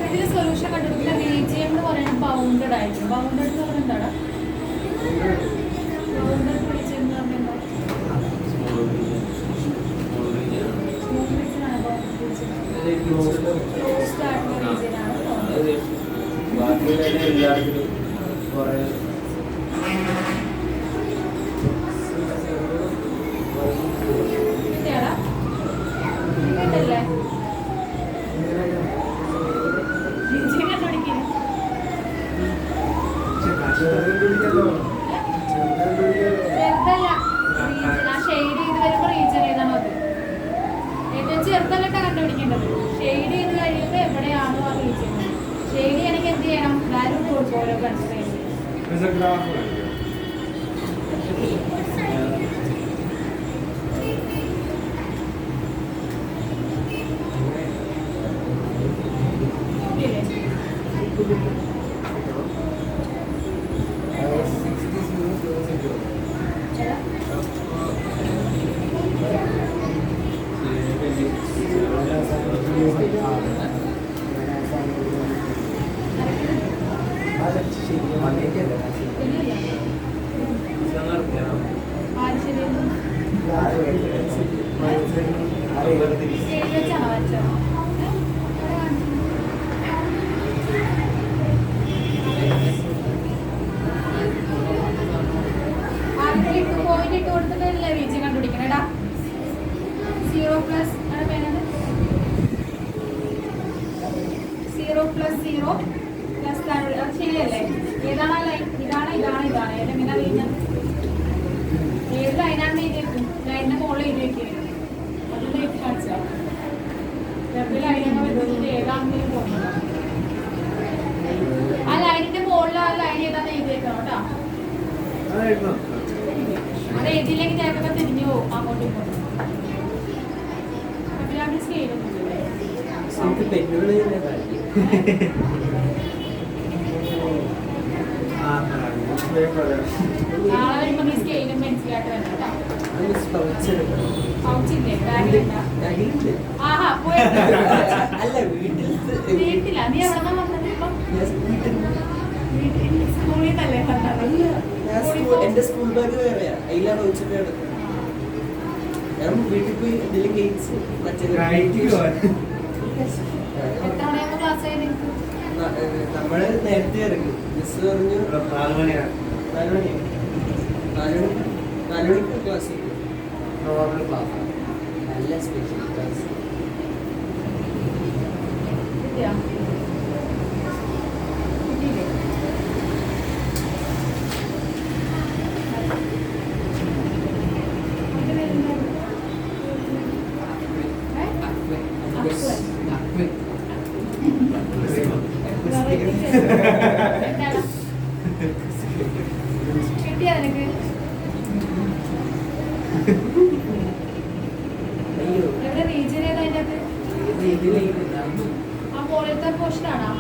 ഇതിന് സൊല്യൂഷൻ കണ്ടുപിടിക്കുന്ന റീജിയൻ എന്ന് പറയുന്നത് ബൗണ്ടഡ് ആയിരിക്കും. ബൗണ്ടഡ് എന്ന് പറയുന്നത് എന്താടാ? ബൗണ്ടഡ് റീജിയൻ എന്ന് പറഞ്ഞാൽ എന്താ? Small region. Small region ആണ്. സ്മോൾ റീജിയൻ ആണ് ബൗണ്ടഡ് റീജിയൻ. ക്ലോസ്ഡ് ക്ലോസ്ഡ് ആയിട്ടുള്ള റീജിയൻ ആണ് ബൗണ്ടഡ്. അത് ബാക്കിയുള്ള എല്ലാവർക്കും കുറേ കിട്ടിയാടാ? കിട്ടില്ലേ? റീജിയൻ കണ്ടുപിടിക്കുന്നു. ചെറുതല്ല. ആ ഷെയ്ഡ് ചെയ്ത് വരുമ്പോൾ റീജിയൻ ഏതാണോ അത് ഏറ്റവും ചെറുതല്ലട്ടാ കണ്ടുപിടിക്കേണ്ടത്. ഷെയ്ഡ് ചെയ്ത് കഴിയുമ്പോൾ എവിടെയാണോ ആ റീജിയൻ ഷെയ്ഡ് ചെയ്യണമെങ്കിൽ എന്ത് ചെയ്യണം? വാല്യൂ കൊടുക്കും ഓരോ കൺസിഡർ ആര് ശരിയായിരുന്നു? ഷെയ്ഡ് വെച്ചാണോ വരച്ചത്? ആദ്യത്തിൽ 2 പോയിന്റ് ഇട്ട് കൊടുത്തിട്ടല്ലേ റീജിയൻ കണ്ടുപിടിക്കണേടാ. 0 പ്ലസ് 0 പ്ലസ് 0 പ്ലസ് അത് ശരിയല്ലേ? ഏതാണ് ആ ലൈൻ? ഇതാണ് ഏതെങ്ങനെ അറിയുന്നത്? ഏത് ലൈനാണ് എഴുതിയേക്കും? ലൈനിന്റെ മുകളിൽ എഴുതി വെക്കുന്നത് അതൊന്നും എനിക്ക് മനസ്സിലാവും. വെറുതെ ലൈനൊക്കെ വെച്ചിട്ട് ഏതാണെങ്കിലും പോകുന്നത് ആ ലൈനിന്റെ മുകളിൽ ആ ലൈൻ ഏതാന്ന് എഴുതിയേക്കണം കേട്ടോ. അത് എഴുതിയില്ലെങ്കിൽ ചിലപ്പോൾ തിരിഞ്ഞു പോകും അങ്ങോട്ടും ഇങ്ങോട്ടും. അതിലാണ് സ്കെയിലൊന്നും നമുക്ക് പെണ്ണുകള് നാളെ വരുമ്പോൾ നീ സ്കെയിലും പെൻസിലായിട്ട് വരണം കേട്ടോ. പൗച്ചില്ലേ? ബാഗിലുണ്ടാ? ആഹാ പോയിട്ട് അല്ല വീട്ടിൽ വീട്ടിലാ? നീ എവിടെ നിന്നാ വന്നത് ഇപ്പം? സ്കൂളിൽ നിന്നല്ലേ വന്നത്? എന്റെ സ്കൂൾ ബാഗ് വേറെയാ. അതിലാണ് വെച്ചിട്ട് എടുക്കുന്നത്. ഞാൻ വീട്ടിൽ പോയി എന്തെങ്കിലും ഗെയിംസ് എത്ര മണിയാകുമ്പോൾ ക്ലാസ് ആയി നിനക്ക്? നമ്മള് നേരത്തെ ഇറങ്ങി. മിസ് പറഞ്ഞു 4 മണിയാണ്. 4 മണിക്ക് ക്ലാസ് ചെയ്യും. നോർമൽ ക്ലാസ് നല്ല സ്പെഷ്യൽ ക്ലാസ്. കിട്ടിയാ? കിട്ടിയില്ലേ? അതിന്റെ പേരെന്താ? കിട്ടിയാ നിനക്ക്? അയ്യോ എവിടെ റീജിയൻ ഏതാ അതിൻ്റെ അകത്ത്? ആ മുകളിലത്തെ പോർഷനാണോ?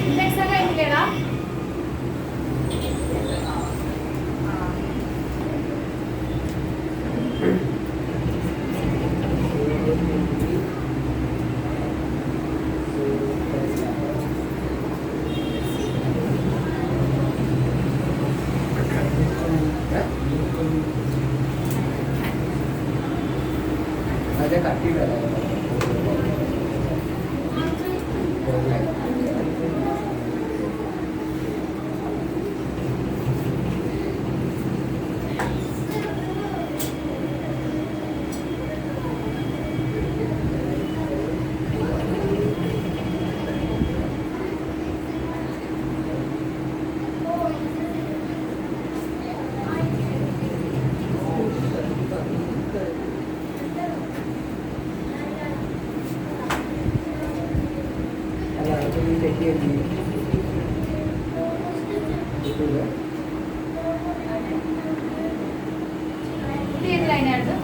ഇൻഡെക്സ് ഒക്കെ കഴിഞ്ഞില്ലേടാ? അതെ കട്ടിയില്ല.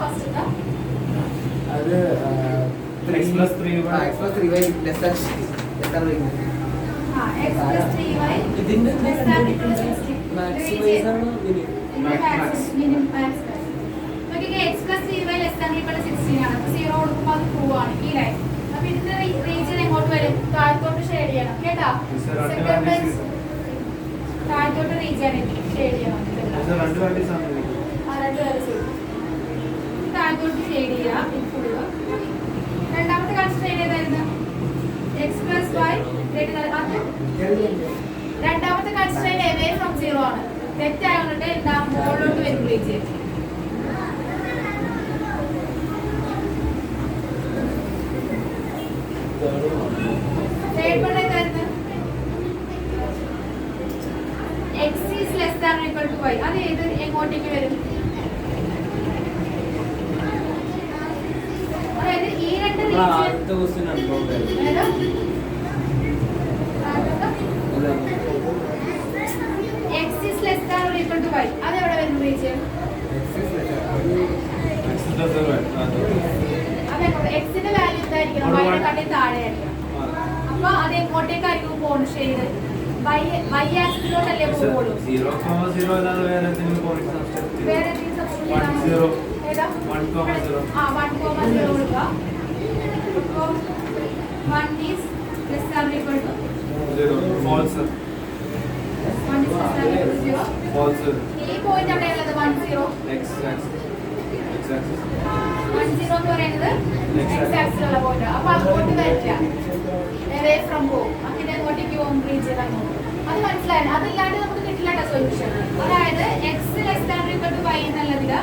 ഫസ്റ്റ് അത് X plus 3y. X plus 3y less than x plus 3y ഇതിന്റെ less than equal to 60. Maximise ആണോ Max. നോക്കിക്കേ x plus 3y less than equal to 16 ആണ്. അപ്പോൾ 0 കൊടുക്കുമ്പോൾ അത് true ആണ് ഈ ലൈൻ. അപ്പോൾ ഇതിന്റെ റീജിയൻ എങ്ങോട്ട് വരും? താഴത്തോട്ട് ഷെയ്ഡ് ചെയ്യണം. കേട്ടോ? സെക്കൻഡ് പ്ലേസ് താഴത്തോട്ട് റീജിയൻ ഷെയ്ഡ് ചെയ്യണം. ഇത് രണ്ട് വാല്യൂസ് ആണ്. ആ രണ്ട് വാല്യൂസ് താഴത്തോട്ട് ഷെയ്ഡ് ചെയ്യുക. ഇത് ഫുൾ. രണ്ടാമത്തെ കൺസ്ട്രെയിൻ ഏതായിരുന്നു? x plus y greater than അത് രണ്ടാമത്തെ കൺസ്ട്രെയിൻ away from 0 ആണ്. തെറ്റായതുകൊണ്ട് എന്താ മുകളിലോട്ട് വരും റീജിയൻ. തേർഡ് വൺ ഏതായിരുന്നു? x is less than or equal to y. അത് ഏത് എങ്ങോട്ടേക്ക് വരും? അതായത് ഈ രണ്ട് റീജിയൻ ആദ്യത്തെ question x is less than or equal to y. അത് എവിടെ വരും റീജിയൻ? അതെങ്ങോട്ട്? x ന്റെ വാല്യൂ എന്തായിരിക്കണം? y നെക്കാട്ടിൽ താഴെയായിരിക്കണം. അപ്പൊ അത് എങ്ങോട്ടേക്കായിരിക്കും പോണ ഷെയ്ഡ്? y ആക്സിസിലോട്ടല്ലേ പോകുള്ളൂ. 0,0 അല്ലാതെ വേറെ എന്തെങ്കിലും പോയിന്റ് സബ്സ്റ്റിറ്റ്യൂട്ട് വേറെ എന്തെങ്കിലും സബ്സ്റ്റിറ്റ്യൂട്ട് 1 ചെയ്യണം. 0 ഏതാ? 1,0. ആ 1,0 കൊടുക്കുക. അപ്പോൾ 1 is less than or equal to 0 false 1 is less than or equal to 0. false ഈ പോയിന്റ് എവിടെയുള്ളത്? 1 0. x axis 1 0 എന്ന് പറയുന്നത് x ആക്സിലുള്ള പോയിന്റ്. അപ്പൊ അങ്ങോട്ട് വരില്ല. away from home. അങ്ങനെ അങ്ങോട്ടേക്ക് പോകും റീജിയൻ അങ്ങോട്ട്. അത് മനസ്സിലായില്ല. അതില്ലാണ്ട് നമുക്ക് കിട്ടില്ല സൊല്യൂഷൻ. അതായത് x less than or equal to y എന്നുള്ളതില്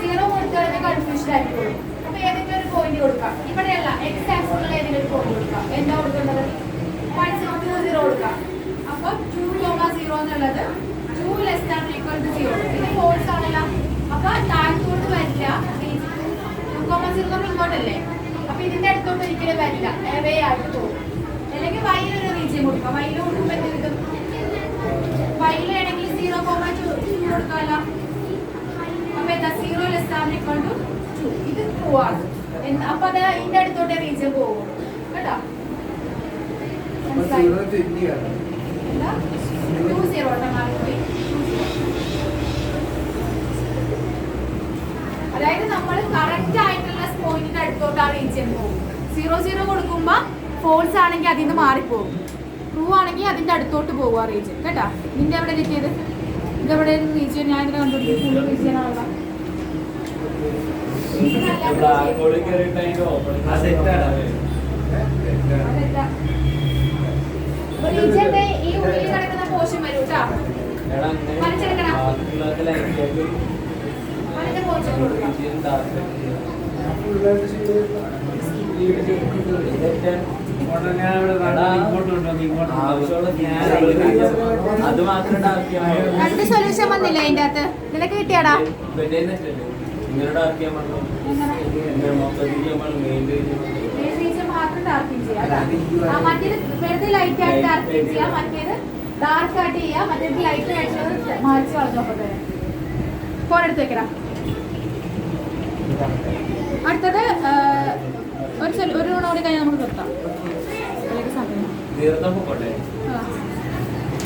0 കൊടുത്താൽ കൺഫ്യൂഷൻ ആയിരിക്കും. അപ്പൊ ഏതെങ്കിലും ഒരു പോയിന്റ് കൊടുക്കാം. ഇവിടെയല്ല x ആക്സിലുള്ള ഏതെങ്കിലും ഒരു പോയിന്റ് കൊടുക്കാം. എന്താ കൊടുക്കേണ്ടത്? 1 0 2 0 കൊടുക്കാം. അപ്പൊ 2,0 എന്നുള്ളത് 2 less than or equal to 0. ഇത് ഫോൾസ് ആണല്ലോ. അപ്പൊ താഴത്തോട്ട് വരില്ല. 2,0 ഇങ്ങോട്ടല്ലേ? അപ്പൊ ഇതിന്റെ അടുത്തോട്ട് ഒരിക്കലും വരില്ല. അവേ ആയിട്ട് പോകും. അല്ലെങ്കിൽ വൈയിലൊരു റീജിയൻ കൊടുക്കാം. വൈയിൽ കൊടുക്കുമ്പോൾ എന്ത് കിട്ടും? വൈയിലാണെങ്കിൽ 0,2 കൊടുക്കാമല്ലോ. അപ്പൊ എന്താ? 0 less than or equal to 2. ഇത് ട്രൂ ആണ്. അപ്പൊ അത് ഇതിന്റെ അടുത്തോട്ട് റീജിയൻ പോകും. കേട്ടോ? മനസ്സിലായി? എന്താ? 2 0 ട്ടോ മാറിപ്പോയി. 2 0. അതായത് നമ്മൾ കറക്റ്റ് ആയിട്ടുള്ള പോയിന്റിന്റെ അടുത്തോട്ടാണ് റീജിയൻ പോകും. 0 0 കൊടുക്കുമ്പോൾ ഫോൾസ് ആണെങ്കിൽ അതിൽ നിന്ന് മാറിപ്പോകും. ട്രൂ ആണെങ്കിൽ അതിന്റെ അടുത്തോട്ട് പോകുക റീജിയൻ. കേട്ടോ? ഇതിന്റെ എവിടെ കിട്ടിയത്? ഇതെവിടെ റീജിയൻ? ഞാൻ ഇതിനെ കണ്ടുപിടിക്കും. ഫുൾ റീജിയൻ ആണല്ലോ. റീജിയന്റെ ഈ ഉള്ളിൽ കിടക്കുന്ന പോർഷൻ വരും കേട്ടോ. വലിച്ചെടുക്കണം. അതിന്റെ പോർഷൻ കൊടുക്കാം. അത് മാത്രം രണ്ട് സൊല്യൂഷൻ വന്നില്ല അതിന്റെ അകത്ത്. നിനക്ക് കിട്ടിയാടാ? ഇങ്ങനെ ഡാർക്ക് ചെയ്യാൻ പറ്റും. മൊത്തത്തിൽ റീജിയൻ മാത്രം ഡാർക്കിങ് ചെയ്യാം. മറ്റേത് വെറുതെ ലൈറ്റ് ആയിട്ട് ഡാർക്കിങ് ചെയ്യാം. മറ്റേത് ഡാർക്ക് ആയിട്ട് ചെയ്യാം. മറ്റേത് ലൈറ്റ് ആയിട്ടുള്ളത് മാറിച്ച് കളഞ്ഞോട്ടെ. ഫോൺ എടുത്ത് വെക്കടാ. അടുത്തത് ഒരു കൂടി കഴിഞ്ഞാൽ നമുക്ക് നിർത്താം.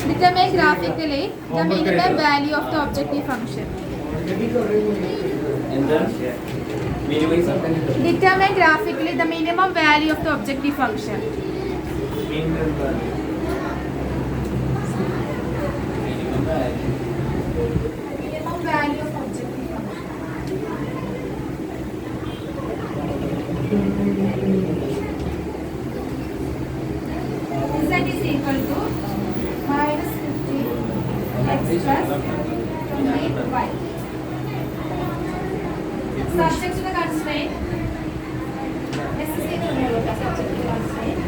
Determine graphically the minimum value of the objective function. Determine graphically the minimum value of the objective function. Minimum value of objective function. Z is equal to minus 50 x plus 20 y. Subject to the constraint. S is equal to subject to the constraint.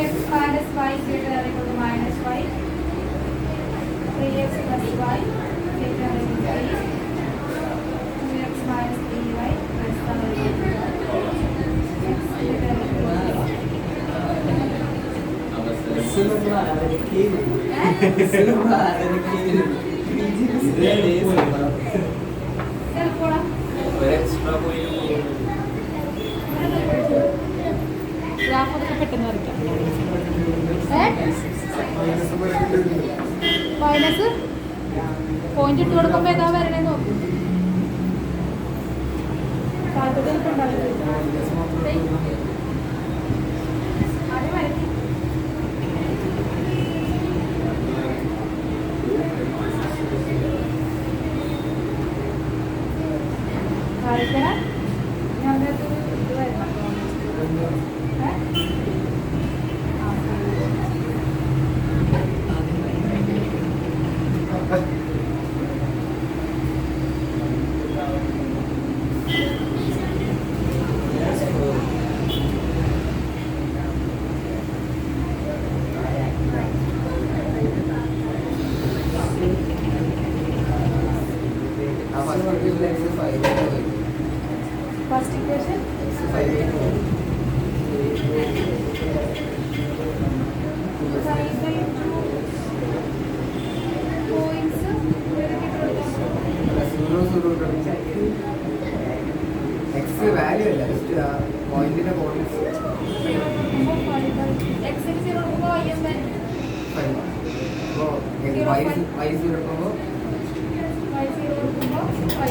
X minus y greater than or equal to minus y. 3x plus y greater than or equal to 3. 2x minus 3y less than or equal to y. X greater than or equal to y. Self point ഇട്ട് കൊടുക്കുമ്പോ ഏതാ വരണേ നോക്കും. അത് വരട്ടെ. കാണിക്കണ ഞങ്ങൾക്ക് ഇത് വരണം. ഫസ്റ്റ് ഇക്വേഷൻ എക്സ് വാല്യൂ അല്ല ജസ്റ്റ് പോയിന്റിന്റെ കോർഡിനേറ്റ്സ് എക്സിന് 0 കൊടുക്കുമ്പോൾ y എന്താ? അപ്പോൾ y 0 എടുക്കുമ്പോൾ y 0 കൊടുക്കുമ്പോൾ y y.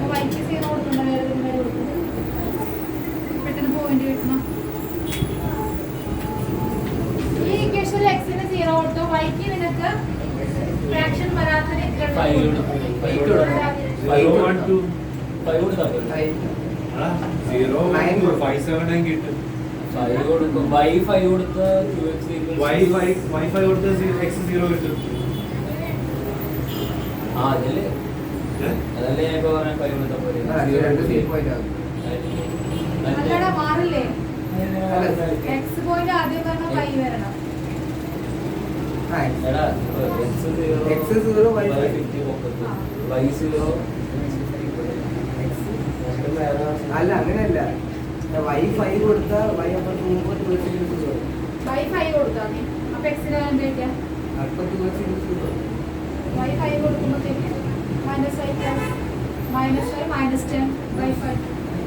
അപ്പോൾ yക്ക് 0 കൊടുക്കണ്ട, വേറെ എന്തെങ്കിലും കൊടുക്കും. പെട്ടെന്ന് പോയിന്റ് കിട്ടണം. ഈ ഇക്വേഷനിൽ എക്സിന് 0 കൊടുത്തു, yക്ക് നിനക്ക് ഫ്രാക്ഷൻ വരാത്ത രീതിയിലുള്ള 5 കൊടുത്താൽ 0 579 കിട്ടും. 5 കൊടുക്കും. y 5 കൊടുത്ത 2x y5 കൊടുത്ത x 0 കിട്ടും. ആ അതല്ലേ അതല്ലേ ഞാൻ ഇപ്പൊ പറഞ്ഞ 5 കൊടുത്താൽ പോലെ. രണ്ട് സീ പോയിന്റ് ആകും. അല്ലടാ മാറില്ലേ? എക്സ് പോയിന്റ് ആദ്യം പറഞ്ഞ y വരണം. എടാ x 0 y 50 പോക്കത്ത് y 0 അല്ല അങ്ങനെയല്ല y 5 കൊടുത്ത y അപ്പോൾ 2 y 5 കൊടുത്താ മതി. അപ്പൊ എക്സിന് എന്താ വയ്ക്കാം? അപ്പോൾ 2 y 5 കൊടുക്കുമ്പോഴത്തേക്ക് -10 by 5.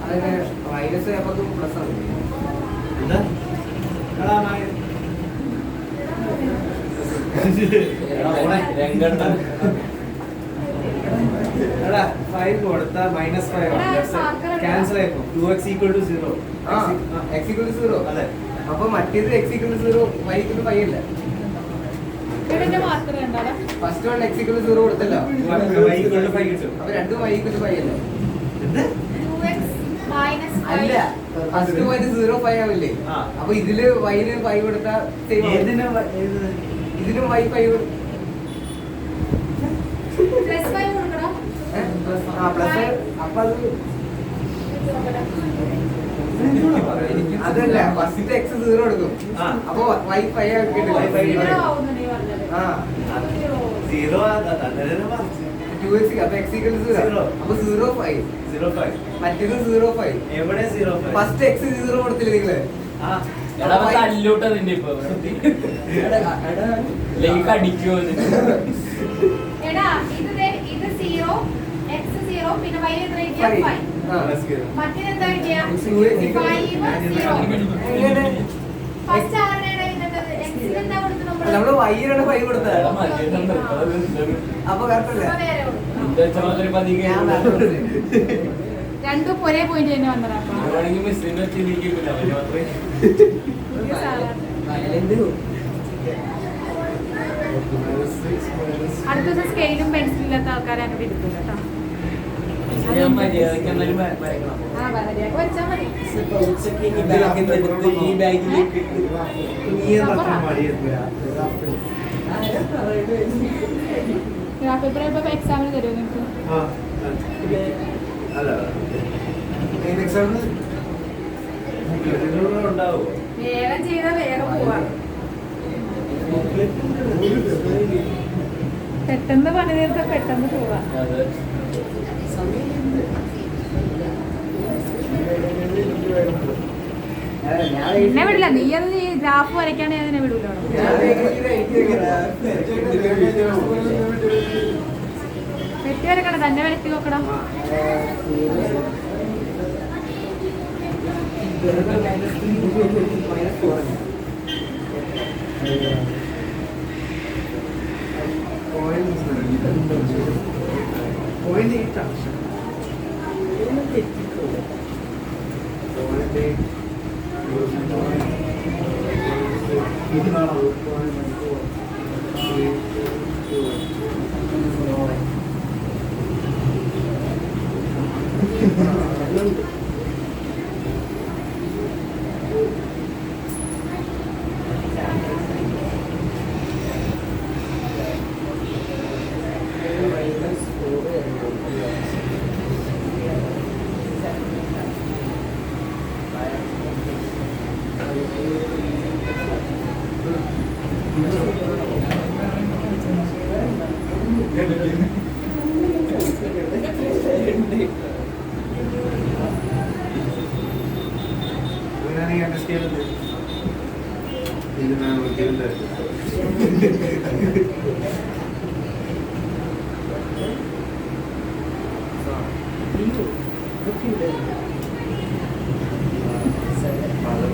അതിന് മൈനസ് അപ്പോൾ പ്ലസ് ആണ്. എന്താ എടാ രംഗണ്ണ എടാ 5 കൊടുത്ത -5 ക്യാൻസൽ ആയിപ്പോ 2x = 0. x = 0 അതെ. അപ്പോൾ മറ്റേത് x = 0 y = 5 അല്ല. ഇവിടെ മാർക്ക് വേണ്ടടാ. ഫസ്റ്റ് വൺ x = 0 കൊടുത്തല്ലോ. y = 5 കിട്ടും. അപ്പോൾ രണ്ടും y = 5 അല്ലേ? 2x - അല്ല 5. First point 0 5 ആവില്ലേ? ആ. അപ്പോൾ ഇതില് y ന് 5 കൊടുത്താ സെയിം ആണ്. ഇതിലും y 5 +5 കൊടുക്കണം. പ്ലസ് അപ്പോൾ അതല്ല ഫസ്റ്റ് x 0 കൊടുക്കും. ആ. അപ്പോൾ y 5 ആക്കിയിട്ടില്ല. Y 5 0 ആവുന്നുണ്ട് ഈ പറഞ്ഞത്. ആ 0 അതല്ലേ പറഞ്ഞു. 2x അപ്പോൾ x = 0. അപ്പോൾ 0 5 0.5 മറ്റേത് 0 5. എവിടെ 0.5? ഫസ്റ്റ് x 0 കൊടുത്തില്ലേ നിങ്ങള്? ആ എടാ തല്ലൂട്ട നിന്റെ ഇപ്പൊ ലേക്ക് അടിക്കുമോ എടാ ഇത് 0 x 0 പിന്നെ y എത്ര കിട്ടിയ 5. മറ്റേത് എന്താ കിട്ടിയ 5 0. ഫസ്റ്റ് ആരുടെയാണ് ഇന്നത്തെ x ന് എന്താ കൊടുത്തു നമ്മൾ? നമ്മള് y നാണ് 5 കൊടുത്തത്. അപ്പൊ കറക്റ്റ് അല്ലേ? വേറെ കൊടുത്തു. ഞാൻ വേറെ കൊടുത്തത്. രണ്ടും ഒരേ പോയിന്റ് തന്നെ വന്നതാ. മിസ്സിന്റെ വെച്ചിരിക്കില്ല അവര് മാത്രമേ അടുത്ത ദിവസം സ്കെയിലും പെൻസിലും ഇല്ലാത്ത ആൾക്കാരെ അങ്ങനെ എടുക്കില്ല കേട്ടോ. ഞാൻ മര്യാദക്ക് എന്നാലും വരയ്ക്കണം. ആ വളരെ വരച്ചാൽ മതി. ഈ ബാഗിലേക്ക് ഗ്രാഫ് പേപ്പർ ഇപ്പൊ എക്സാമിന് തരുമോ നിങ്ങൾക്ക്? അല്ല ഉണ്ടാവോ? വേഗം ചെയ്താൽ വേഗം പോവാ. പെട്ടെന്ന് പണി തീർത്താൽ പെട്ടെന്ന് പോവാ. അതെ എന്നെ വിടില്ല. നീ അത് ഗ്രാഫ് വരയ്ക്കാണ്ട് ഞാൻ നിന്നെ വിടൂല. വെട്ടി വരക്കണം, തന്നെ വരട്ടി നോക്കണം. -4 പോയിന്റ് 8 ആണ്. അങ്ങനെയാണെങ്കിൽ എന്റെ സ്കെയിൽ ഇത് ഞാൻ ഒരിക്കലും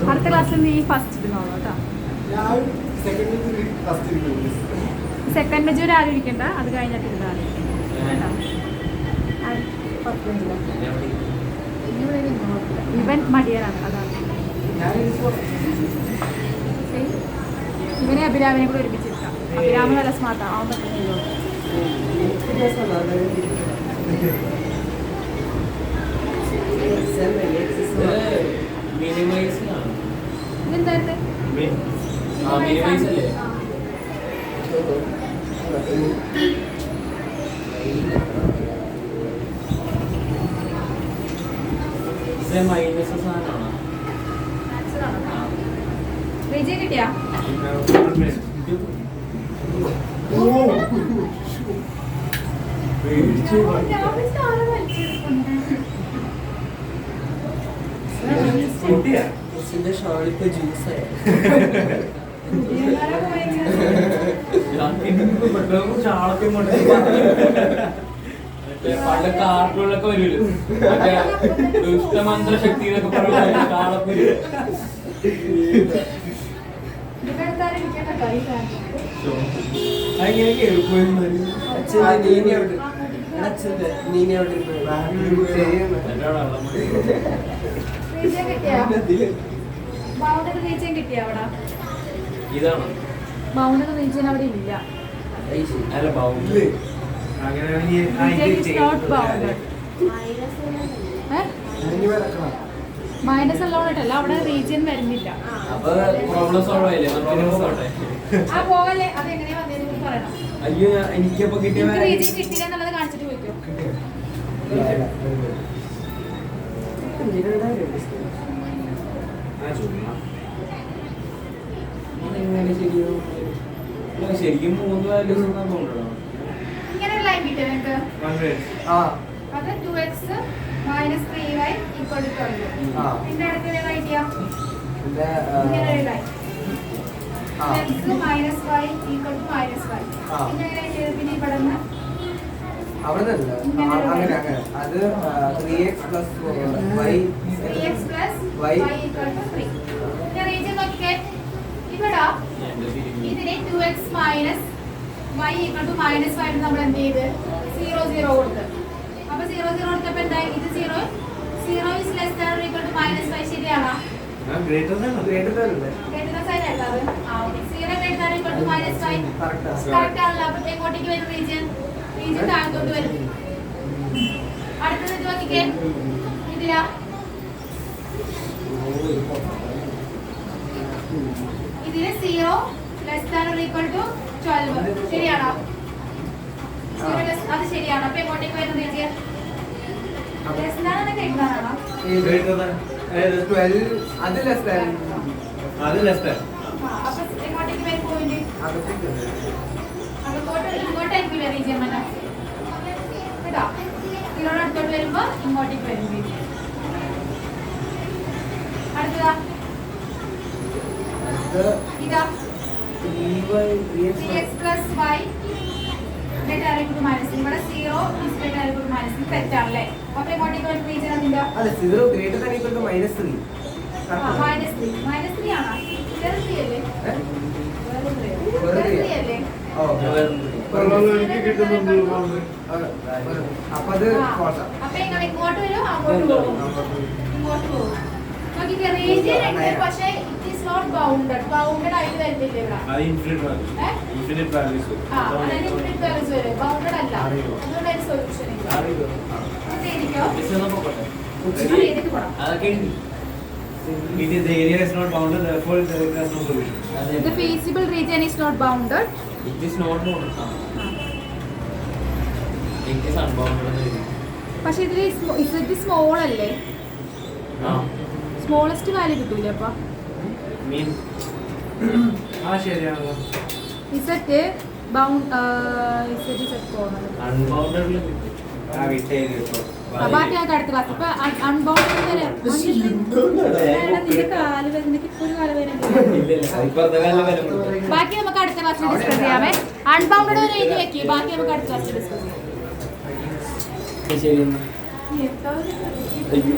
അടുത്ത ക്ലാസ്സിൽ നീ ഫസ്റ്റ് ഇടുന്നോളൂ കേട്ടോ. സെക്കൻഡ് ബെഞ്ച് വരെ ആരും ഇരിക്കണ്ട, അത് കഴിഞ്ഞിട്ട് ഇരുന്നാൽ ഇവൻ മടിയനാണ്, അതാണ്. ഇവനെ അഭിരാമിനെ കൂടെ ഒരുമിച്ചിരിക്കാം. അഭിരാമി നല്ല സ്മാർട്ടാണ്, അവൻ പറ്റുന്നില്ലോ. മിനിമൈസിലാണ്. ഇതെന്തായിരുന്നു? മിനിമൈസ് അല്ലേ? ഇത് മൈനസ് സാധനമാണോ? വിജയ് കിട്ടിയാ? കൊച്ചിന്റെ ഷാളിപ്പോ ജ്യൂസായി. പല കാർട്ടൂണിലൊക്കെ വരുമല്ലോ, മറ്റേ ദുഷ്ടമന്ത്ര ശക്തി എന്നൊക്കെ പറയുന്നത് കാളപ്പുരി. ഇതാണ് ബൗണ്ടറി റീജിയൻ അവിടെ ഇല്ല. അല്ല ബൗണ്ടറി മൈനസ് ഉള്ളതുകൊണ്ടല്ല, അവിടെ റീജിയൻ വരുന്നില്ല. അപ്പൊ പ്രോബ്ലം സോൾവ് ആയില്ലേ? ആ പോകല്ലേ, അത് എങ്ങനെയാ വന്നതെന്ന് പറയണം. അയ്യോ എനിക്കപ്പൊ കിട്ടിയ റീജിയൻ കിട്ടില്ല എന്നുള്ളത് കാണിച്ചിട്ട് പോയിക്കോ. ശരിക്കും 3 വാല്യൂസ് തോന്നണോ? ഇങ്ങനെ ഒരു ലൈൻ കിട്ടിയോ നിങ്ങൾക്ക്? അത് 2x minus 3y equal to 12. പിന്നെ അടുത്ത റൈറ്റ് ചെയ്യാം. ഇങ്ങനെ ഒരു line. x minus y equal to minus y. പിന്നെ എങ്ങനെ ചെയ്ത് പിന്നെ ഈ പടന്ന് അവിടെ അങ്ങനെ അത് 3x plus y 3x plus y equal to 3. പിന്നെ റീജിയൻ നോക്കിക്കേ. ഇവിടെ ഇതിനെ 2x minus y equal to minus 5 നമ്മൾ എന്ത് ചെയ്ത് 0 0 കൊടുത്ത്. അപ്പൊ 0 0 കൊടുത്തപ്പോൾ എന്തായി? ഇത് 0 0 is less than or equal to minus 5 ശരിയാണോ? Greater than greater than sign അല്ല അത്. ആ okay. 0 greater than or equal to minus 5 correct ആണല്ലോ. അപ്പൊ എങ്ങോട്ടേക്ക് വരും റീജിയൻ? റീജിയൻ താഴത്തോട്ട് വരും. അടുത്തത് ഇത് നോക്കിക്കേ. ഇതിലാ ഇതിന് 0 less than or equal to 12 ശരിയാണോ? 0 less അത് ശരിയാണോ? അപ്പൊ എങ്ങോട്ടേക്ക് വരും റീജിയൻ? less than ആണ് greater than ആണോ? 12 അത് ലെസ് ദാൻ അപ്പൊ എങ്ങോട്ടേക്ക് വരും പോയിന്റ്? അകത്തോട്ട് ഇങ്ങോട്ടേക്ക് വരും റീജിയൻ മറ്റേ കേട്ടോ. 0 അടുത്തോട്ട് വരുമ്പോ ഇങ്ങോട്ടേക്ക് വരും റീജിയൻ. അടുത്തതാ ഇതാ 3x plus y greater or equal to minus 3. ഇവിടെ 0 is greater or equal to minus 3 തെറ്റാണല്ലേ? അപ്പൊ എങ്ങോട്ടേക്ക് വരും റീജിയൻ? അതിന്റെ അല്ല 0 greater than equal to -3 minus 3 ആണോ? 3 അല്ലേ? വേറെ 3 3 അല്ലേ? ഓ എനിക്ക് കിട്ടുന്നുണ്ട് അപ്പൊ അത് false ആ. അപ്പൊ നിങ്ങൾ ഇങ്ങോട്ട് വരും അങ്ങോട്ട് പോകും ഇങ്ങോട്ട് പോകും നോക്കിക്കേ റീജിയൻ ഉണ്ട് പക്ഷേ ഇറ്റ് ഈസ് നോട്ട് ബൗണ്ടഡ് ആയിട്ട് വരുന്നില്ല ഇവിടെ അത് ഇൻഫിനിറ്റ് വാല്യൂസ് ഏ? ഇൻഫിനിറ്റ് വാല്യൂസ് ആ അതായത് ഇൻഫിനിറ്റ് വാല്യൂസ് വരും ബൗണ്ടഡ് അല്ല അതുകൊണ്ട് ഒരു സൊല്യൂഷൻ ഇല്ല അത് എഴുതിക്കോ അത് എഴുതിട്ട് പോണം അതൊക്കെ ഉണ്ട്. It is the area is not bounded, therefore there is no solution. The feasible region is not bounded. It is not bounded. It is unbounded എന്ന് എഴുതി. പക്ഷെ ഇതിൽ ഇസെറ്റ് സ്മോൾ അല്ലേ ആ. സ്മോളസ്റ്റ് വാല്യൂ കിട്ടൂലേ അപ്പൊ Mean ശരിയാണ്. ഇസെറ്റ് ബൗണ്ട് ഇസെറ്റ് സെറ്റ് കോർണർ unbounded ല് കിട്ടും. ബാക്കി ഞങ്ങൾക്ക് അടുത്ത ക്ലാസ് ഇപ്പൊ അൺബൗണ്ടഡ് വരെ നിന്റെ കാല് വരുന്നെങ്കിൽ ഇപ്പൊ ഒരു കാല് ഇല്ല, ഇല്ല. ഇപ്പുറത്തെ കാലിലെ വില കൊടുക്കും. ബാക്കി നമുക്ക് അടുത്ത ക്ലാസ്സിൽ ഡിസ്കസ് ചെയ്യാമേ അൺബൗണ്ടഡ് വരെ എഴുതി വെക്കി ബാക്കി നമുക്ക് അടുത്ത ക്ലാസ്സിൽ ഡിസ്കസ് ചെയ്യാം ശരി എന്നാ. എന്താ ഒരു- അയ്യോ.